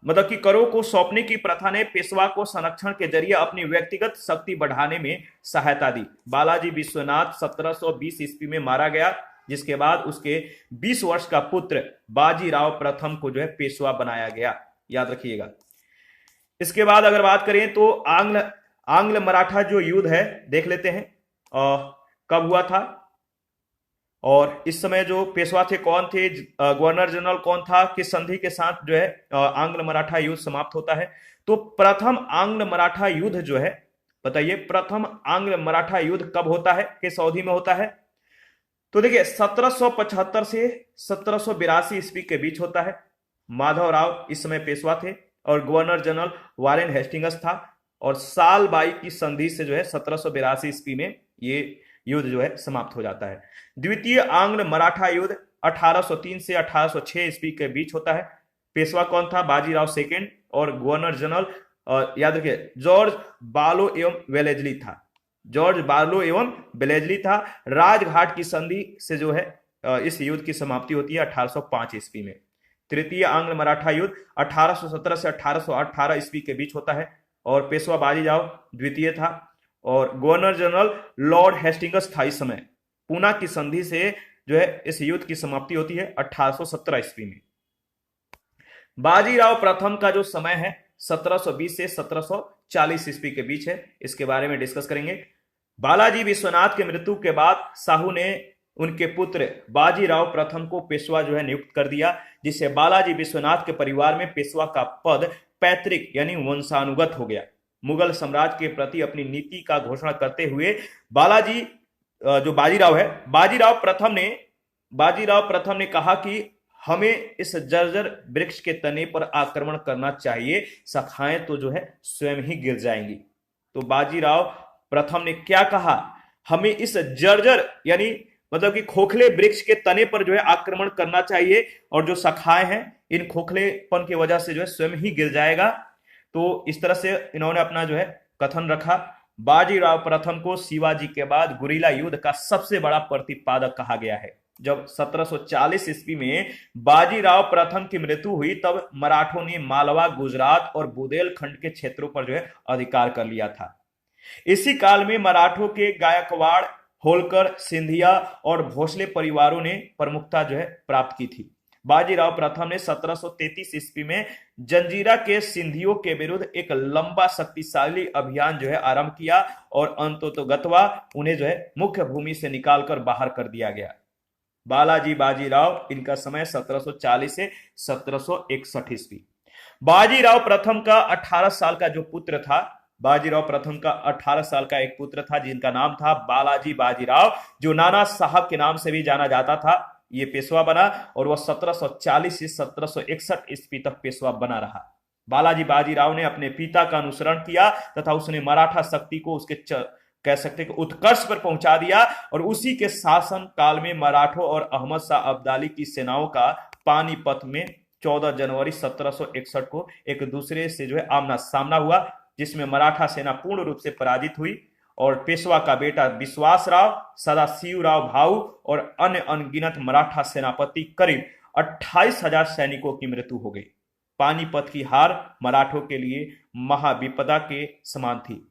मतलब कि करों को सौंपने की प्रथा ने पेशवा को संरक्षण के जरिए अपनी व्यक्तिगत शक्ति बढ़ाने में सहायता दी। बालाजी विश्वनाथ 1720 ईस्वी में मारा गया जिसके बाद उसके 20 वर्ष का पुत्र बाजीराव प्रथम को जो है पेशवा बनाया गया। याद रखिएगा। इसके बाद अगर बात करें तो आंग्ल मराठा जो युद्ध है देख लेते हैं कब हुआ था और इस समय जो पेशवा थे कौन थे, गवर्नर जनरल कौन था, किस संधि के साथ जो है आंग्ल मराठा युद्ध समाप्त होता है। तो प्रथम आंग्ल मराठा युद्ध जो है बताइए प्रथम आंग्ल मराठा युद्ध कब होता है, किस अवधि में होता है? तो देखिए 1775 से 1782 ईस्वी के बीच होता है। माधवराव इस समय पेशवा थे और गवर्नर जनरल वारेन हेस्टिंग्स था और साल बाई की संधि से जो है 1782 ईस्वी में ये युद्ध जो है समाप्त हो जाता है। द्वितीय आंग्ल मराठा युद्ध 1803 से 1806 ईस्वी के बीच होता है। पेशवा कौन था? बाजीराव सेकेंड और गवर्नर जनरल याद रखिए जॉर्ज बालो एवं वेलेजली था। जॉर्ज बार्लो एवं बेलेजली था। राजघाट की संधि से जो है इस युद्ध की समाप्ति होती है 1805 ईस्वी में। तृतीय आंग्ल मराठा युद्ध 1817 से 1818 ईस्वी के बीच होता है और पेशवा बाजीराव द्वितीय था और गवर्नर जनरल लॉर्ड हेस्टिंग्स था। इस समय पूना की संधि से जो है इस युद्ध की समाप्ति होती है 1817 ईस्वी में। बाजीराव प्रथम का जो समय है 1720 से 1740 ईस्वी के बीच है, इसके बारे में डिस्कस करेंगे। बालाजी विश्वनाथ के मृत्यु के बाद साहू ने उनके पुत्र बाजीराव प्रथम को पेशवा जो है नियुक्त कर दिया, जिससे बालाजी विश्वनाथ के परिवार में पेशवा का पद पैतृक यानी वंशानुगत हो गया। मुगल साम्राज्य के प्रति अपनी नीति का घोषणा करते हुए बालाजी जो बाजीराव है बाजीराव प्रथम ने कहा कि हमें इस जर्जर वृक्ष के तने पर आक्रमण करना चाहिए, शाखाएं तो जो है स्वयं ही गिर जाएंगी। तो बाजीराव प्रथम ने क्या कहा? हमें इस जर्जर यानी मतलब कि खोखले वृक्ष के तने पर जो है आक्रमण करना चाहिए और जो शाखाएं हैं इन खोखलेपन की वजह से जो है स्वयं ही गिर जाएगा। तो इस तरह से इन्होंने अपना जो है कथन रखा। बाजीराव प्रथम को शिवाजी के बाद गुरिल्ला युद्ध का सबसे बड़ा प्रतिपादक कहा गया है। जब 1740 ईस्वी में बाजीराव प्रथम की मृत्यु हुई तब मराठों ने मालवा, गुजरात और बुंदेलखंड के क्षेत्रों पर जो है अधिकार कर लिया था। इसी काल में मराठों के गायकवाड़ होलकर, सिंधिया और भोसले परिवारों ने प्रमुखता जो है प्राप्त की थी। बाजीराव प्रथम ने 1733 ईस्वी में जंजीरा के सिंधियों के विरुद्ध एक लंबा शक्तिशाली अभियान जो है आरंभ किया और अंततोगत्वा उन्हें जो है मुख्य भूमि से निकालकर बाहर कर दिया गया। बालाजी बाजीराव, इनका समय 1740 से 1761 ईस्वी। बाजीराव प्रथम का 18 साल का जो पुत्र था, बाजीराव प्रथम का 18 साल का एक पुत्र था जिनका नाम था बालाजी बाजीराव, जो नाना साहब के नाम से भी जाना जाता था। ये पेशवा बना और वह 1740 से 1761 ईस्वी तक पेशवा बना रहा। बालाजी बाजीराव ने अपने पिता का अनुसरण किया तथा उसने मराठा शक्ति को उसके कह सकते कि उत्कर्ष पर पहुंचा दिया और उसी के शासन काल में मराठों और अहमद शाह अब्दाली की सेनाओं का पानीपत में 14 जनवरी 1761 को एक दूसरे से जो है आमना सामना हुआ, जिसमें मराठा सेना पूर्ण रूप से पराजित हुई और पेशवा का बेटा विश्वासराव, सदाशिवराव भाऊ और अन्य अनगिनत मराठा सेनापति करीब 28,000 सैनिकों की मृत्यु हो गई। पानीपत की हार मराठों के लिए महाविपदा के समान थी।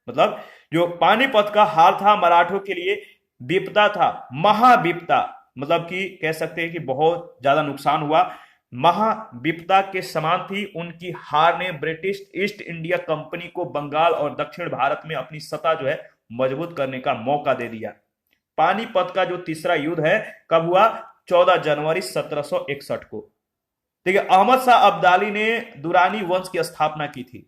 मतलब जो पानीपत का हार था मराठों के लिए विपदा था, महाविपदा, मतलब कि कह सकते हैं कि बहुत ज्यादा नुकसान हुआ, महाविपदा के समान थी। उनकी हार ने ब्रिटिश ईस्ट इंडिया कंपनी को बंगाल और दक्षिण भारत में अपनी सत्ता जो है मजबूत करने का मौका दे दिया। पानीपत का जो तीसरा युद्ध है कब हुआ? 14 जनवरी 1761 को। देखिए, अहमद शाह अब्दाली ने दुरानी वंश की स्थापना की थी।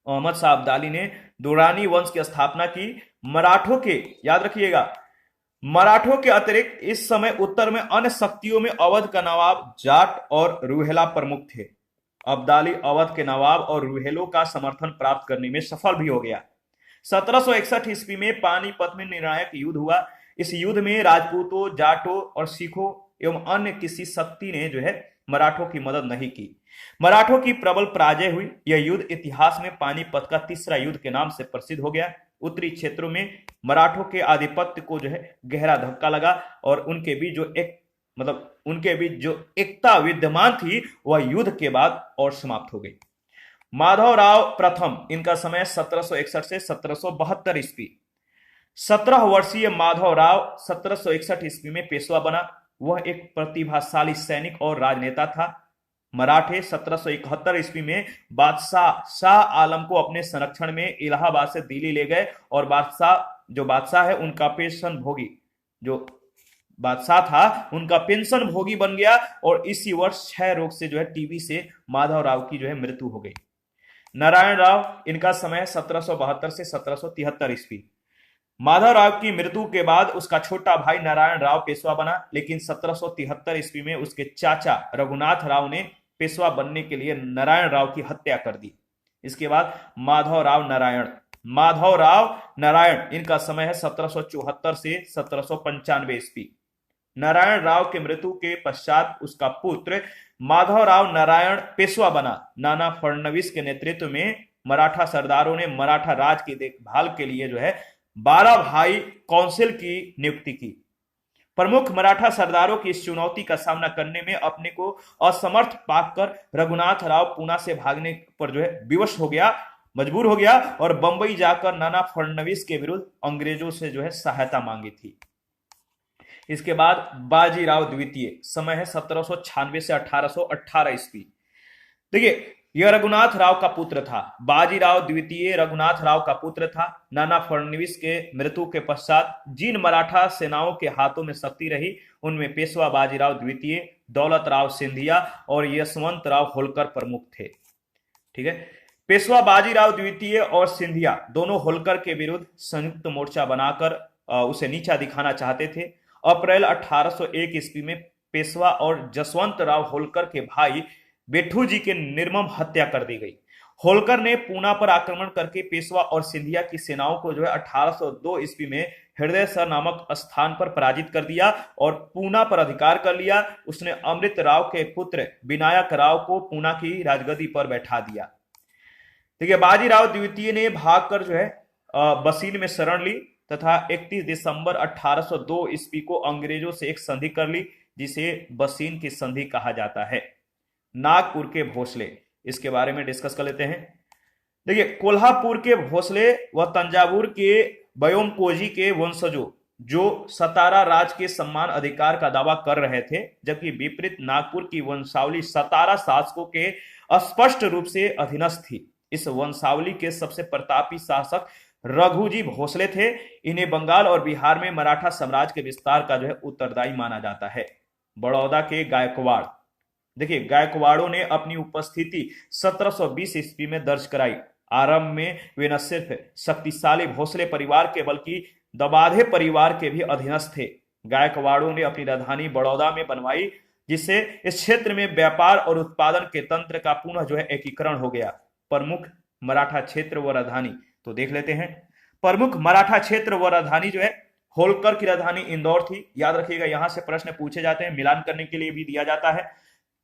अहमद शाह अब्दाली ने दुरानी वंश की स्थापना की। मराठों के, याद रखिएगा, मराठों के अतिरिक्त इस समय उत्तर में अन्य शक्तियों में अवध का नवाब जाट और रूहेला प्रमुख थे। अब्दाली अवध के नवाब और रूहेलों का समर्थन प्राप्त करने में सफल भी हो गया। 1761 ईस्वी में पानीपत में निर्णायक युद्ध हुआ। इस युद्ध में राजपूतों, जाटों और सिखों एवं अन्य किसी शक्ति ने जो है मराठों की मदद नहीं की। मराठों की प्रबल पराजय हुई। यह युद्ध इतिहास में पानीपत का तीसरा युद्ध के नाम से प्रसिद्ध हो गया। उत्तरी क्षेत्रों में मराठों के आधिपत्य को जो है गहरा धक्का लगा और उनके बीच जो एकता विद्यमान थी वह युद्ध के बाद और समाप्त हो गई। माधवराव प्रथम, इनका समय 1761 से 1772 ईस्वी। 17 वर्षीय माधवराव 1761 ईस्वी में पेशवा बना। वह एक प्रतिभाशाली सैनिक और राजनेता था। मराठे 1771 ईस्वी में बादशाह शाह आलम को अपने संरक्षण में इलाहाबाद से दिल्ली ले गए और बादशाह है उनका पेंशन भोगी, जो बादशाह था उनका पेंशन भोगी बन गया और इसी वर्ष क्षय रोग से जो है टीबी से माधवराव की जो है मृत्यु हो गई। नारायण राव, इनका समय 1772 से 1773 ईस्वी। माधवराव की मृत्यु के बाद उसका छोटा भाई नारायण राव पेशवा बना, लेकिन 1773 ईस्वी में उसके चाचा रघुनाथ राव ने पेशवा बनने के लिए नारायण राव की हत्या कर दी। इसके बाद माधवराव नारायण, इनका समय है 1774 से 1795 ईस्वी। नारायण राव के मृत्यु के पश्चात उसका पुत्र माधवराव नारायण पेशवा बना। नाना फडणवीस के नेतृत्व में मराठा सरदारों ने मराठा राज की देखभाल के लिए जो है 12 भाई काउंसिल की नियुक्ति की। प्रमुख मराठा सरदारों की इस चुनौती का सामना करने में अपने को असमर्थ पाकर रघुनाथ राव पूना से भागने पर जो है विवश हो गया, मजबूर हो गया और बंबई जाकर नाना फडणवीस के विरुद्ध अंग्रेजों से जो है सहायता मांगी थी। इसके बाद बाजीराव द्वितीय, समय है 1796 से 1818 ईस्वी। देखिए, यह रघुनाथ राव का पुत्र था। बाजीराव द्वितीय रघुनाथ राव का पुत्र था। नाना फडणवीस के मृत्यु के पश्चात जिन मराठा सेनाओं के हाथों में शक्ति रही उनमें पेशवा बाजीराव द्वितीय, दौलत राव सिंधिया और यशवंत राव होलकर प्रमुख थे। ठीक है, पेशवा बाजीराव द्वितीय और सिंधिया दोनों होलकर के विरुद्ध संयुक्त मोर्चा बनाकर उसे नीचा दिखाना चाहते थे। अप्रैल 1801 ईस्वी में पेशवा और जसवंत राव होलकर के भाई बेठू जी के निर्मम हत्या कर दी गई। होलकर ने पूना पर आक्रमण करके पेशवा और सिंधिया की सेनाओं को जो है 1802 ईस्वी में हृदयसर नामक स्थान पर पराजित कर दिया और पूना पर अधिकार कर लिया। उसने अमृत राव के पुत्र विनायक राव को पूना की राजगद्दी पर बैठा दिया। देखिए, बाजीराव द्वितीय ने भागकर जो है बसीन में शरण ली तथा 31 दिसंबर 1802 ईस्वी को अंग्रेजों से एक संधि कर ली, जिसे बसीन की संधि कहा जाता है। नागपुर के भोसले, इसके बारे में डिस्कस कर लेते हैं। देखिए, कोल्हापुर के भोसले व तंजावुर के बयोमकोजी के वंशजों जो सतारा राज के सम्मान अधिकार का दावा कर रहे थे, जबकि विपरीत नागपुर की वंशावली सतारा शासकों के स्पष्ट रूप से अधीनस्थ थी। इस वंशावली के सबसे प्रतापी शासक रघुजी भोसले थे। इन्हें बंगाल और बिहार में मराठा साम्राज्य के विस्तार का उत्तरदायी माना जाता है। बड़ौदा के गायकवाड़, देखिए गायकवाड़ों ने अपनी उपस्थिति 1720 ईस्वी में दर्ज कराई। आरंभ में वे न सिर्फ शक्तिशाली भोसले परिवार के बल्कि दबाधे परिवार के भी अधीनस्थ थे। गायकवाड़ों ने अपनी राजधानी बड़ौदा में बनवाई, जिससे इस क्षेत्र में व्यापार और उत्पादन के तंत्र का पुनः एकीकरण हो गया। प्रमुख मराठा क्षेत्र व राजधानी तो देख लेते हैं। प्रमुख मराठा क्षेत्र व राजधानी होलकर की राजधानी इंदौर थी। याद रखिएगा, यहां से प्रश्न पूछे जाते हैं, मिलान करने के लिए भी दिया जाता है।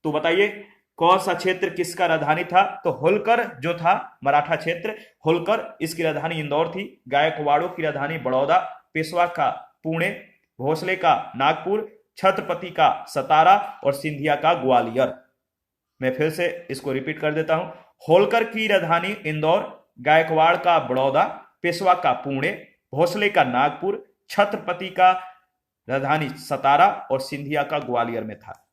तो बताइए कौन सा क्षेत्र किसका राजधानी था? तो होलकर जो था मराठा क्षेत्र, होलकर इसकी राजधानी इंदौर थी। गायकवाड़ों की राजधानी बड़ौदा, पेशवा का पुणे, भोसले का नागपुर, छत्रपति का सतारा और सिंधिया का ग्वालियर। मैं फिर से इसको रिपीट कर देता हूं। होलकर की राजधानी इंदौर, गायकवाड़ का बड़ौदा, पेशवा का पुणे, भोसले का नागपुर, छत्रपति का राजधानी सतारा और सिंधिया का ग्वालियर में था।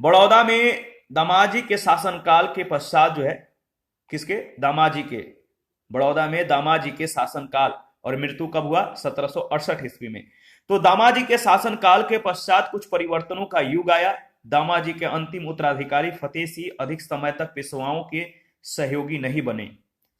बड़ौदा में दामाजी के शासनकाल के पश्चात किसके? दामाजी के। बड़ौदा में दामाजी के शासनकाल, और मृत्यु कब हुआ? 1768 ईस्वी में। तो दामाजी के शासनकाल के पश्चात कुछ परिवर्तनों का युग आया। दामाजी के अंतिम उत्तराधिकारी फतेह सिंह अधिक समय तक पेशवाओं के सहयोगी नहीं बने।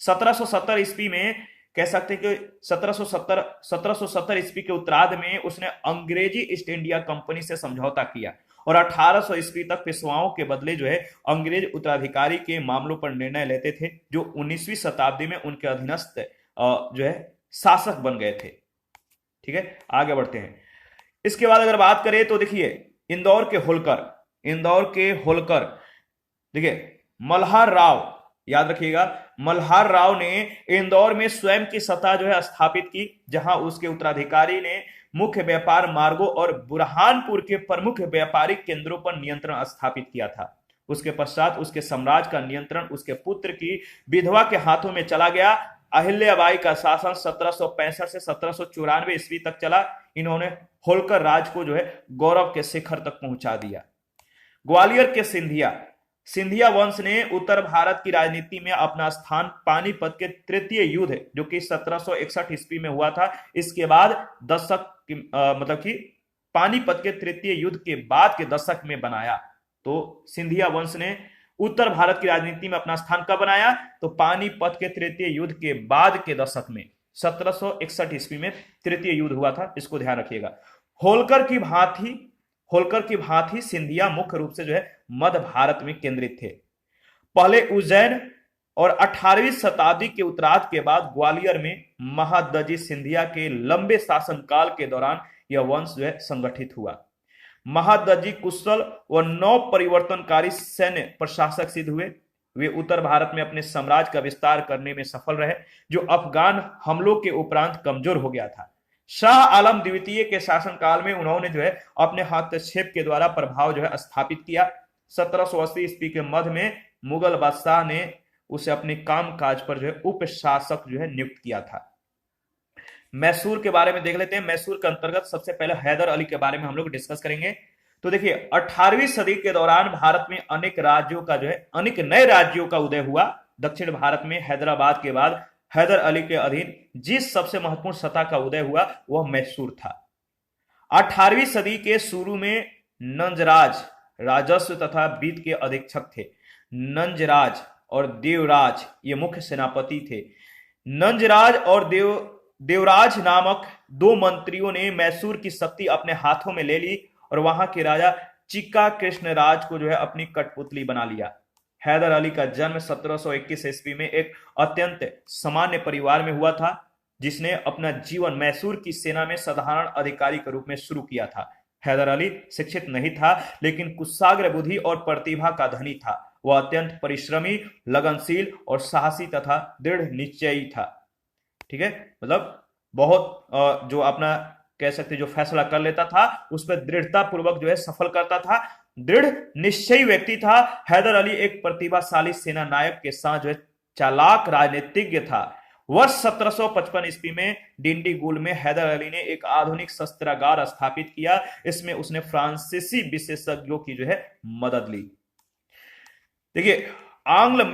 1770 ईस्वी में कह सकते हैं कि 1770 ईस्वी के उत्तरार्ध में उसने अंग्रेजी ईस्ट इंडिया कंपनी से समझौता किया और 1800 ईस्वी तक पेशवाओं के बदले अंग्रेज उत्तराधिकारी के मामलों पर निर्णय लेते थे, जो 19वीं शताब्दी में उनके अधीनस्थ शासक बन गए थे। ठीक है, आगे बढ़ते हैं। इसके बाद अगर बात करें तो देखिए इंदौर के होलकर देखिए मल्हार राव, याद रखिएगा, मल्हार राव ने इंदौर में स्वयं की सत्ता स्थापित की, जहां उसके उत्तराधिकारी ने मुख्य व्यापार मार्गों और बुरहानपुर के प्रमुख व्यापारिक केंद्रों पर नियंत्रण स्थापित किया था। उसके पश्चात उसके साम्राज्य का नियंत्रण उसके पुत्र की विधवा के हाथों में चला गया। अहिल्याबाई का शासन 1765 से 1794 ईस्वी तक चला। इन्होंने होलकर राज को गौरव के शिखर तक पहुंचा दिया। ग्वालियर के सिंधिया वंश ने उत्तर भारत की राजनीति में अपना स्थान पानीपत के तृतीय युद्ध, जो कि 1761 ईस्वी में हुआ था, इसके बाद मतलब कि पानीपत के तृतीय युद्ध के बाद के दशक में बनाया। तो सिंधिया वंश ने उत्तर भारत की राजनीति में अपना स्थान कब बनाया? तो पानीपत के तृतीय युद्ध के बाद के दशक में 1761 ईस्वी में तृतीय युद्ध हुआ था, इसको ध्यान रखिएगा। होलकर की भांति सिंधिया मुख्य रूप से मध्य भारत में केंद्रित थे। पहले उज्जैन और 18वीं शताब्दी के उत्तरार्ध के बाद ग्वालियर में महादजी सिंधिया के लंबे शासनकाल के दौरान यह वंश संगठित हुआ। महादजी कुशल व नव परिवर्तनकारी सैन्य प्रशासक सिद्ध हुए। वे उत्तर भारत में अपने साम्राज्य का विस्तार करने में सफल रहे, जो अफगान हमलों के उपरांत कमजोर हो गया था। शाह आलम द्वितीय के शासनकाल में उन्होंने अपने हस्तक्षेप के द्वारा प्रभाव स्थापित किया। 1780 ईस्वी के मध्य में मुगल बादशाह ने उसे अपने काम काज पर उप शासक नियुक्त किया था। मैसूर के बारे में देख लेते हैं। मैसूर के अंतर्गत सबसे पहले हैदर अली के बारे में हम लोग डिस्कस करेंगे। तो देखिए 18वीं सदी के दौरान भारत में अनेक राज्यों का अनेक नए राज्यों का उदय हुआ। दक्षिण भारत में हैदराबाद के बाद हैदर अली के अधीन जिस सबसे महत्वपूर्ण सत्ता का उदय हुआ वह मैसूर था। 18वीं सदी के शुरू में नंजराज राजस्व तथा वित्त के अधीक्षक थे। नंजराज और देवराज ये मुख्य सेनापति थे। नंजराज और देवराज नामक दो मंत्रियों ने मैसूर की शक्ति अपने हाथों में ले ली और वहां के राजा चिक्का कृष्णराज को अपनी कठपुतली बना लिया। हैदर अली का जन्म 1721 ईस्वी में एक अत्यंत सामान्य परिवार में हुआ था, जिसने अपना जीवन मैसूर की सेना में साधारण अधिकारी के रूप में शुरू किया था। हैदर अली शिक्षित नहीं था, लेकिन कुशाग्र बुद्धि और प्रतिभा का धनी था। वह अत्यंत परिश्रमी, लगनशील और साहसी तथा दृढ़ निश्चयी था। ठीक है, मतलब बहुत जो अपना कह सकते जो फैसला कर लेता था उस पर दृढ़ता पूर्वक सफल करता था। दृढ़ निश्चयी व्यक्ति था। हैदर अली एक प्रतिभाशाली सेना नायक के साथ चालाक राजनीतिज्ञ था। वर्ष 1755 ईस्वी में डिंडीगुल में हैदर अली ने एक आधुनिक शस्त्रागार स्थापित किया। इसमें उसने फ्रांसीसी विशेषज्ञों की जो है मदद ली। देखिए, आंग्ल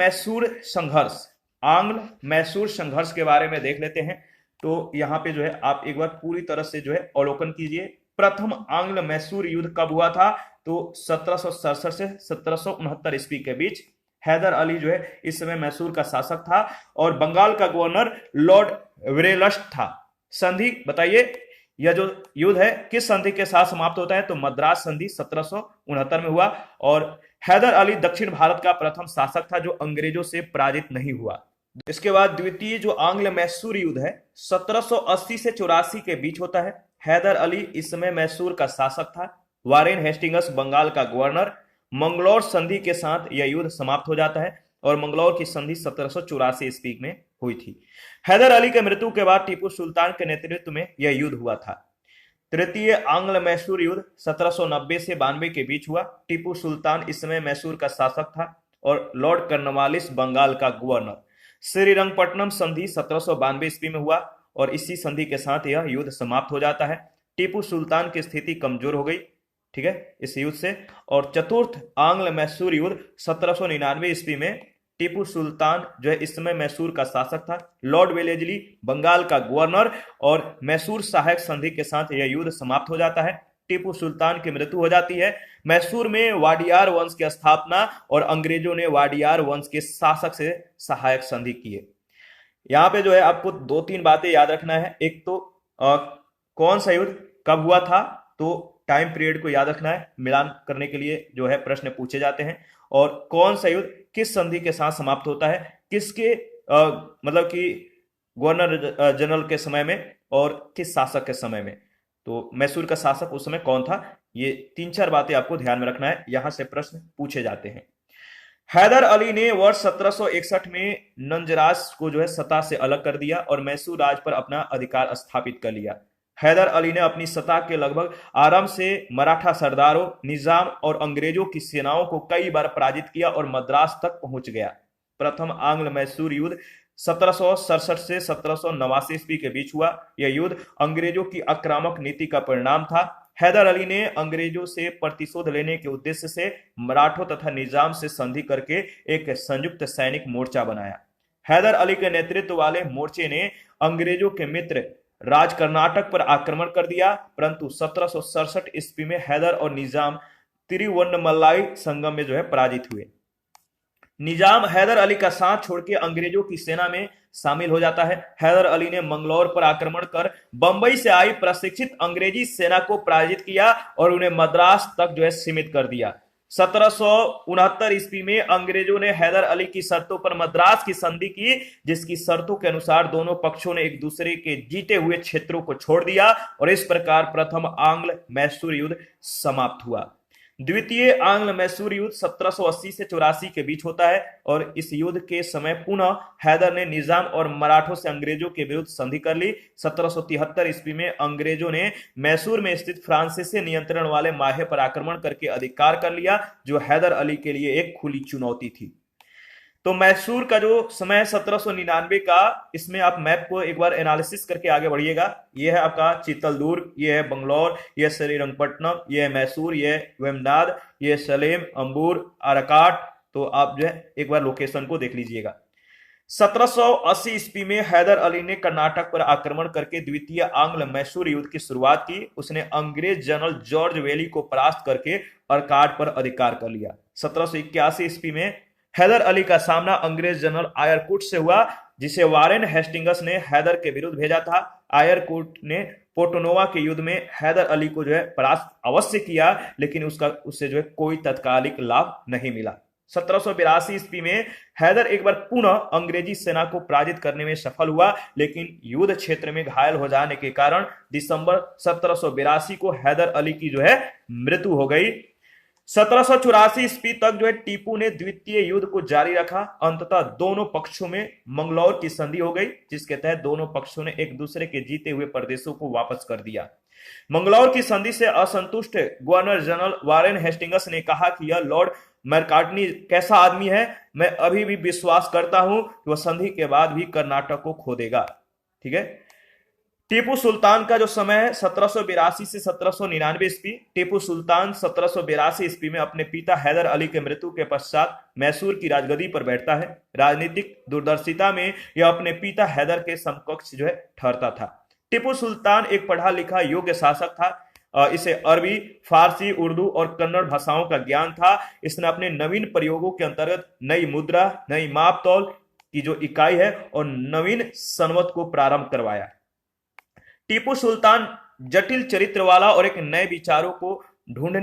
मैसूर संघर्ष के बारे में देख लेते हैं। तो यहाँ पे जो है आप एक बार पूरी तरह से जो है अवलोकन कीजिए। प्रथम आंग्ल मैसूर युद्ध कब हुआ था? तो 1767 से 1769 ईस्वी के बीच। हैदर अली जो है इस समय मैसूर का शासक था और बंगाल का गवर्नर लॉर्ड वेरेलस्ट था। संधि बताइए, यह जो युद्ध है किस संधि के साथ समाप्त होता है? तो मद्रास संधि 1769 में हुआ। और हैदर अली दक्षिण भारत का प्रथम शासक था जो अंग्रेजों से पराजित नहीं हुआ। इसके बाद द्वितीय जो आंग्ल मैसूर युद्ध है 1780 से 84 के बीच होता है। हैदर अली इस समय मैसूर का शासक था, वारेन हेस्टिंग्स बंगाल का गवर्नर। मंगलौर संधि के साथ यह युद्ध समाप्त हो जाता है और मंगलौर की संधि 1784 ईस्वी में हुई थी। हैदर अली के मृत्यु के बाद टीपू सुल्तान के नेतृत्व में यह युद्ध हुआ था। तृतीय आंग्ल मैसूर युद्ध 1790 से 92 के बीच हुआ। टीपू सुल्तान इस समय मैसूर का शासक था और लॉर्ड कर्नवालिस बंगाल का गवर्नर। श्रीरंगपट्टनम संधि 1792 ईस्वी में हुआ और इसी संधि के साथ यह युद्ध समाप्त हो जाता है। टीपू सुल्तान की स्थिति कमजोर हो गई, ठीक है, इस युद्ध से। और चतुर्थ आंग्ल मैसूर युद्ध 1799 ईस्वी में टीपू सुल्तान जो है इस समय मैसूर का शासक था, लॉर्ड वेलेजली बंगाल का गवर्नर और मैसूर सहायक संधि के साथ यह युद्ध समाप्त हो जाता है। टीपू सुल्तान की मृत्यु हो जाती है। मैसूर में वाडियार वंश की स्थापना और अंग्रेजों ने वाडियार वंश के शासक से सहायक संधि किए। यहाँ पे जो है आपको 2-3 बातें याद रखना है। एक तो कौन सा युद्ध कब हुआ था, तो टाइम पीरियड को याद रखना है, मिलान करने के लिए जो है प्रश्न पूछे जाते हैं। और कौन सा युद्ध किस संधि के साथ समाप्त होता है, किसके मतलब कि गवर्नर जनरल के समय में और किस शासक के समय में। तो मैसूर का शासक उस समय कौन था, ये 3-4 बातें आपको ध्यान में रखना है, यहां से प्रश्न पूछे जाते हैं। हैदर अली ने वर्ष 1761 में नंजराज को जो है सत्ता से अलग कर दिया और मैसूर राज पर अपना अधिकार स्थापित कर लिया। हैदर अली ने अपनी सत्ता के लगभग आरंभ से मराठा सरदारों, निजाम और अंग्रेजों की सेनाओं को कई बार पराजित किया और मद्रास तक पहुंच गया। प्रथम आंग्ल मैसूर युद्ध 1767 से 1789 ईस्वी के बीच हुआ। यह युद्ध अंग्रेजों की आक्रामक नीति का परिणाम था। हैदर अली ने अंग्रेजों से प्रतिशोध लेने के उद्देश्य से मराठों तथा निजाम से संधि करके एक संयुक्त सैनिक मोर्चा बनाया। हैदर अली के नेतृत्व वाले मोर्चे ने अंग्रेजों के मित्र राज कर्नाटक पर आक्रमण कर दिया, परंतु 1767 ईस्वी में हैदर और निजाम तिरुवन्नमलाई संगम में जो है पराजित हुए। निजाम हैदर अली का साथ छोड़ के अंग्रेजों की सेना में शामिल हो जाता है। हैदर अली ने मंगलौर पर आक्रमण कर बंबई से आई प्रशिक्षित अंग्रेजी सेना को पराजित किया और उन्हें मद्रास तक जो है सीमित कर दिया। 1769 ईस्वी में अंग्रेजों ने हैदर अली की शर्तों पर मद्रास की संधि की, जिसकी शर्तों के अनुसार दोनों पक्षों ने एक दूसरे के जीते हुए क्षेत्रों को छोड़ दिया और इस प्रकार प्रथम आंग्ल मैसूर युद्ध समाप्त हुआ। द्वितीय आंग्ल मैसूर युद्ध 1780 से 84 के बीच होता है और इस युद्ध के समय पुनः हैदर ने निजाम और मराठों से अंग्रेजों के विरुद्ध संधि कर ली। 1773 ईस्वी में अंग्रेजों ने मैसूर में स्थित फ्रांसीसी नियंत्रण वाले माहे पर आक्रमण करके अधिकार कर लिया, जो हैदर अली के लिए एक खुली चुनौती थी। तो मैसूर का जो समय है 1799 का, इसमें आप मैप को एक बार एनालिसिस करके आगे बढ़िएगा। ये है आपका चित्तलदुर्ग, ये है बंगलौर, ये श्रीरंगपट्टनम, ये है मैसूर, ये वेमनाड, ये सलेम, अंबूर, आराकाट। तो आप जो है एक बार लोकेशन को देख लीजिएगा। 1780 ईस्वी में हैदर अली ने कर्नाटक पर आक्रमण करके द्वितीय आंग्ल मैसूर युद्ध की शुरुआत की। उसने अंग्रेज जनरल जॉर्ज वेली को परास्त करके अरकाट पर अधिकार कर लिया। 1781 ईस्वी में हैदर अली का सामना अंग्रेज जनरल आयरकुट से हुआ, जिसे वारेन हेस्टिंग्स ने हैदर के विरुद्ध भेजा था। आयरकुट ने पोर्टनोवा के युद्ध में हैदर अली को जो है परास्त अवश्य किया, लेकिन उससे जो है कोई तत्कालिक लाभ नहीं मिला। 1782 ईस्वी में हैदर एक बार पुनः अंग्रेजी सेना को पराजित करने में सफल हुआ, लेकिन युद्ध क्षेत्र में घायल हो जाने के कारण दिसंबर 1782 को हैदर अली की जो है मृत्यु हो गई। 1784 ईस्वी तक जो है टीपू ने द्वितीय युद्ध को जारी रखा। अंततः दोनों पक्षों में मंगलौर की संधि हो गई, जिसके तहत दोनों पक्षों ने एक दूसरे के जीते हुए प्रदेशों को वापस कर दिया। मंगलौर की संधि से असंतुष्ट गवर्नर जनरल वारेन हेस्टिंग्स ने कहा कि यह लॉर्ड मैकार्टनी कैसा आदमी है, मैं अभी भी विश्वास करता हूं कि वह संधि के बाद भी कर्नाटक को खो देगा। ठीक है। टीपू सुल्तान का जो समय है 1782 से 1799 ईस्वी। टीपू सुल्तान 1782 ईस्वी में अपने पिता हैदर अली के मृत्यु के पश्चात मैसूर की राजगद्दी पर बैठता है। राजनीतिक दूरदर्शिता में यह अपने पिता हैदर के समकक्ष जो है ठहरता था। टीपू सुल्तान एक पढ़ा लिखा योग्य शासक था। इसे अरबी, फारसी, उर्दू और कन्नड़ भाषाओं का ज्ञान था। इसने अपने नवीन प्रयोगों के अंतर्गत नई मुद्रा, नई माप तौल की जो इकाई है और नवीन संवत को प्रारंभ करवाया। टीपू सुल्तान जटिल चरित्र वाला और एक नए विचारों को ढूंढ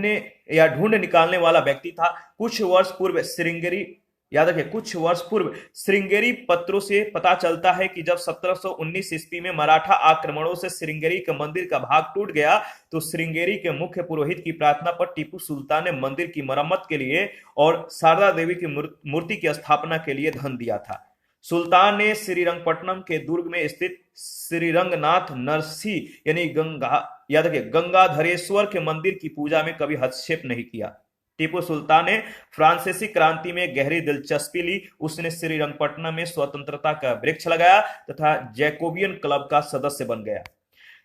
निकालने वाला व्यक्ति था। कुछ वर्ष पूर्व श्रृंगेरी, याद रखिए, कुछ वर्ष पूर्व श्रृंगेरी पत्रों से पता चलता है कि जब 1719 ईस्वी में मराठा आक्रमणों से श्रृंगेरी के मंदिर का भाग टूट गया तो श्रृंगेरी के मुख्य पुरोहित की प्रार्थना पर टीपू सुल्तान ने मंदिर की मरम्मत के लिए और शारदा देवी की मूर्ति की स्थापना के लिए धन दिया था। सुल्तान ने श्रीरंगपट्टनम के दुर्ग में स्थित श्रीरंगनाथ नरसी यानी गंगाधरेश्वर के मंदिर की पूजा में कभी हस्तक्षेप नहीं किया। टीपू सुल्तान ने फ्रांसीसी क्रांति में गहरी दिलचस्पी ली। उसने श्रीरंगपट्टनम में स्वतंत्रता का वृक्ष लगाया तथा जैकोबियन क्लब का सदस्य बन गया।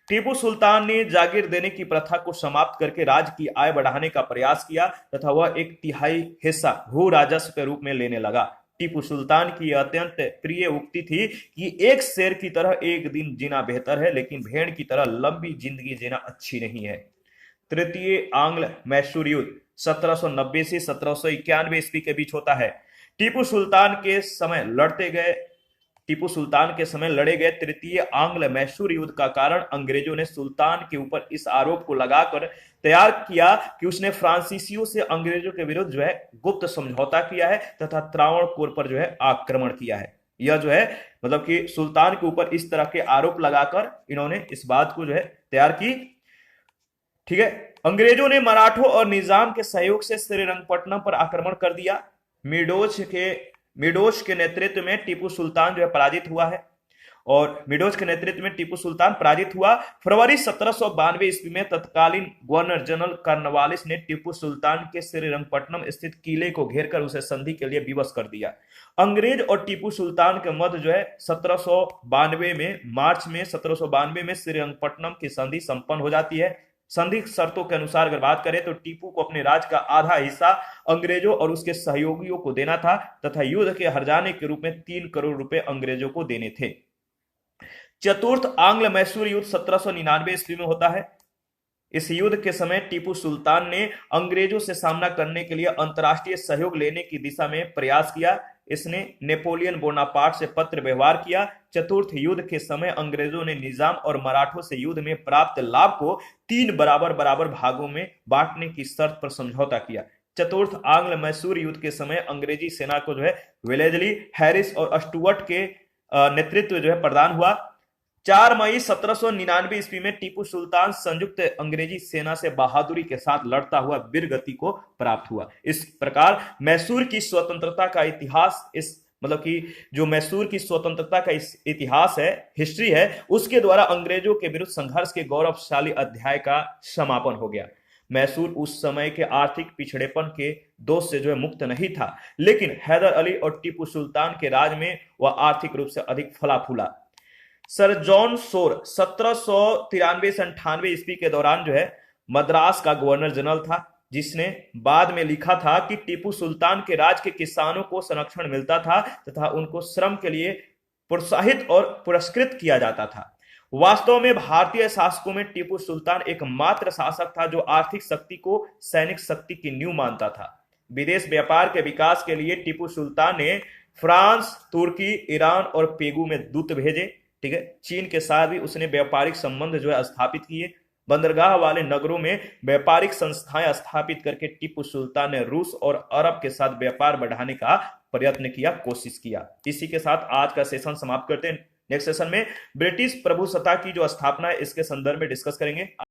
टीपू सुल्तान ने जागीर देने की प्रथा को समाप्त करके राज्य की आय बढ़ाने का प्रयास किया तथा वह 1/3 हिस्सा भू राजस्व के रूप में लेने लगा। टीपू सुल्तान की अत्यंत प्रिय उक्ति थी कि एक शेर की तरह एक दिन जीना बेहतर है, लेकिन भेड़ की तरह लंबी जिंदगी जीना अच्छी नहीं है। तृतीय आंग्ल मैसूर युद्ध 1790 से 1791 ईस्वी के बीच होता है। टीपू सुल्तान के समय लड़े गए तृतीय आंग्ल मैसूर युद्ध का कारण अंग्रेजों ने सुल्तान के ऊपर इस आरोप को लगाकर तैयार किया कि उसने फ्रांसीसियों से अंग्रेजों के विरुद्ध जो है गुप्त समझौता किया है तथा त्रावणकोर पर जो है आक्रमण किया है। यह जो है मतलब कि सुल्तान के ऊपर इस तरह के आरोप लगाकर इन्होंने इस बात को जो है तैयार की। ठीक है। अंग्रेजों ने मराठों और निजाम के सहयोग से श्रीरंगपट्टनम पर आक्रमण कर दिया। मिडोश के नेतृत्व में टीपू सुल्तान जो है पराजित हुआ है और मिडोश के नेतृत्व में टीपू सुल्तान पराजित हुआ। फरवरी 1792 ईस्वी में तत्कालीन गवर्नर जनरल कॉर्नवालिस ने टीपू सुल्तान के श्रीरंगपट्टनम स्थित किले को घेरकर उसे संधि के लिए विवश कर दिया। अंग्रेज और टीपू सुल्तान के मध्य जो है 1792 में मार्च में 1792 में श्रीरंगपट्टनम की संधि संपन्न हो जाती है। संधि शर्तों के अनुसार अगर बात करें तो टीपू को अपने राज्य का आधा हिस्सा अंग्रेजों और उसके सहयोगियों को देना था तथा युद्ध के हर्जाने के रूप में 3 करोड़ रुपए अंग्रेजों को देने थे। चतुर्थ आंग्ल मैसूर युद्ध 1799 ईस्वी में होता है। इस युद्ध के समय टीपू सुल्तान ने अंग्रेजों से सामना करने के लिए अंतर्राष्ट्रीय सहयोग लेने की दिशा में प्रयास किया। इसने नेपोलियन बोनापार्ट से पत्र व्यवहार किया। चतुर्थ युद्ध के समय अंग्रेजों ने निजाम और मराठों से युद्ध में प्राप्त लाभ को 3 बराबर भागों में बांटने की शर्त पर समझौता किया। चतुर्थ आंग्ल मैसूर युद्ध के समय अंग्रेजी सेना को जो है वेलेजली, हैरिस और स्टुअर्ट के नेतृत्व जो है प्रदान हुआ। 4 मई 1799 ईस्वी में टीपू सुल्तान संयुक्त अंग्रेजी सेना से बहादुरी के साथ लड़ता हुआ वीरगति को प्राप्त हुआ। इस प्रकार मैसूर की स्वतंत्रता का इतिहास, इस मतलब कि जो मैसूर की स्वतंत्रता का इतिहास है, हिस्ट्री है, उसके द्वारा अंग्रेजों के विरुद्ध संघर्ष के गौरवशाली अध्याय का समापन हो गया। मैसूर उस समय के आर्थिक पिछड़ेपन के दोष से जो है मुक्त नहीं था, लेकिन हैदर अली और टीपू सुल्तान के राज में वह आर्थिक रूप से अधिक फला फूला। सर जॉन सोर 1793 से 98 ईस्वी के दौरान जो है मद्रास का गवर्नर जनरल था, जिसने बाद में लिखा था कि टीपू सुल्तान के राज के किसानों को संरक्षण मिलता था तथा उनको श्रम के लिए प्रोत्साहित और पुरस्कृत किया जाता था। वास्तव में भारतीय शासकों में टीपू सुल्तान एकमात्र शासक था जो आर्थिक शक्ति को सैनिक शक्ति की नींव मानता था। विदेश व्यापार के विकास के लिए टीपू सुल्तान ने फ्रांस, तुर्की, ईरान और पेगू में दूत भेजे। ठीक है। चीन के साथ भी उसने व्यापारिक संबंध जो है स्थापित किए। बंदरगाह वाले नगरों में व्यापारिक संस्थाएं स्थापित करके टीपू सुल्तान ने रूस और अरब के साथ व्यापार बढ़ाने का प्रयत्न किया, कोशिश किया। इसी के साथ आज का सेशन समाप्त करते हैं। नेक्स्ट सेशन में ब्रिटिश प्रभुसत्ता की जो स्थापना है इसके संदर्भ में डिस्कस करेंगे।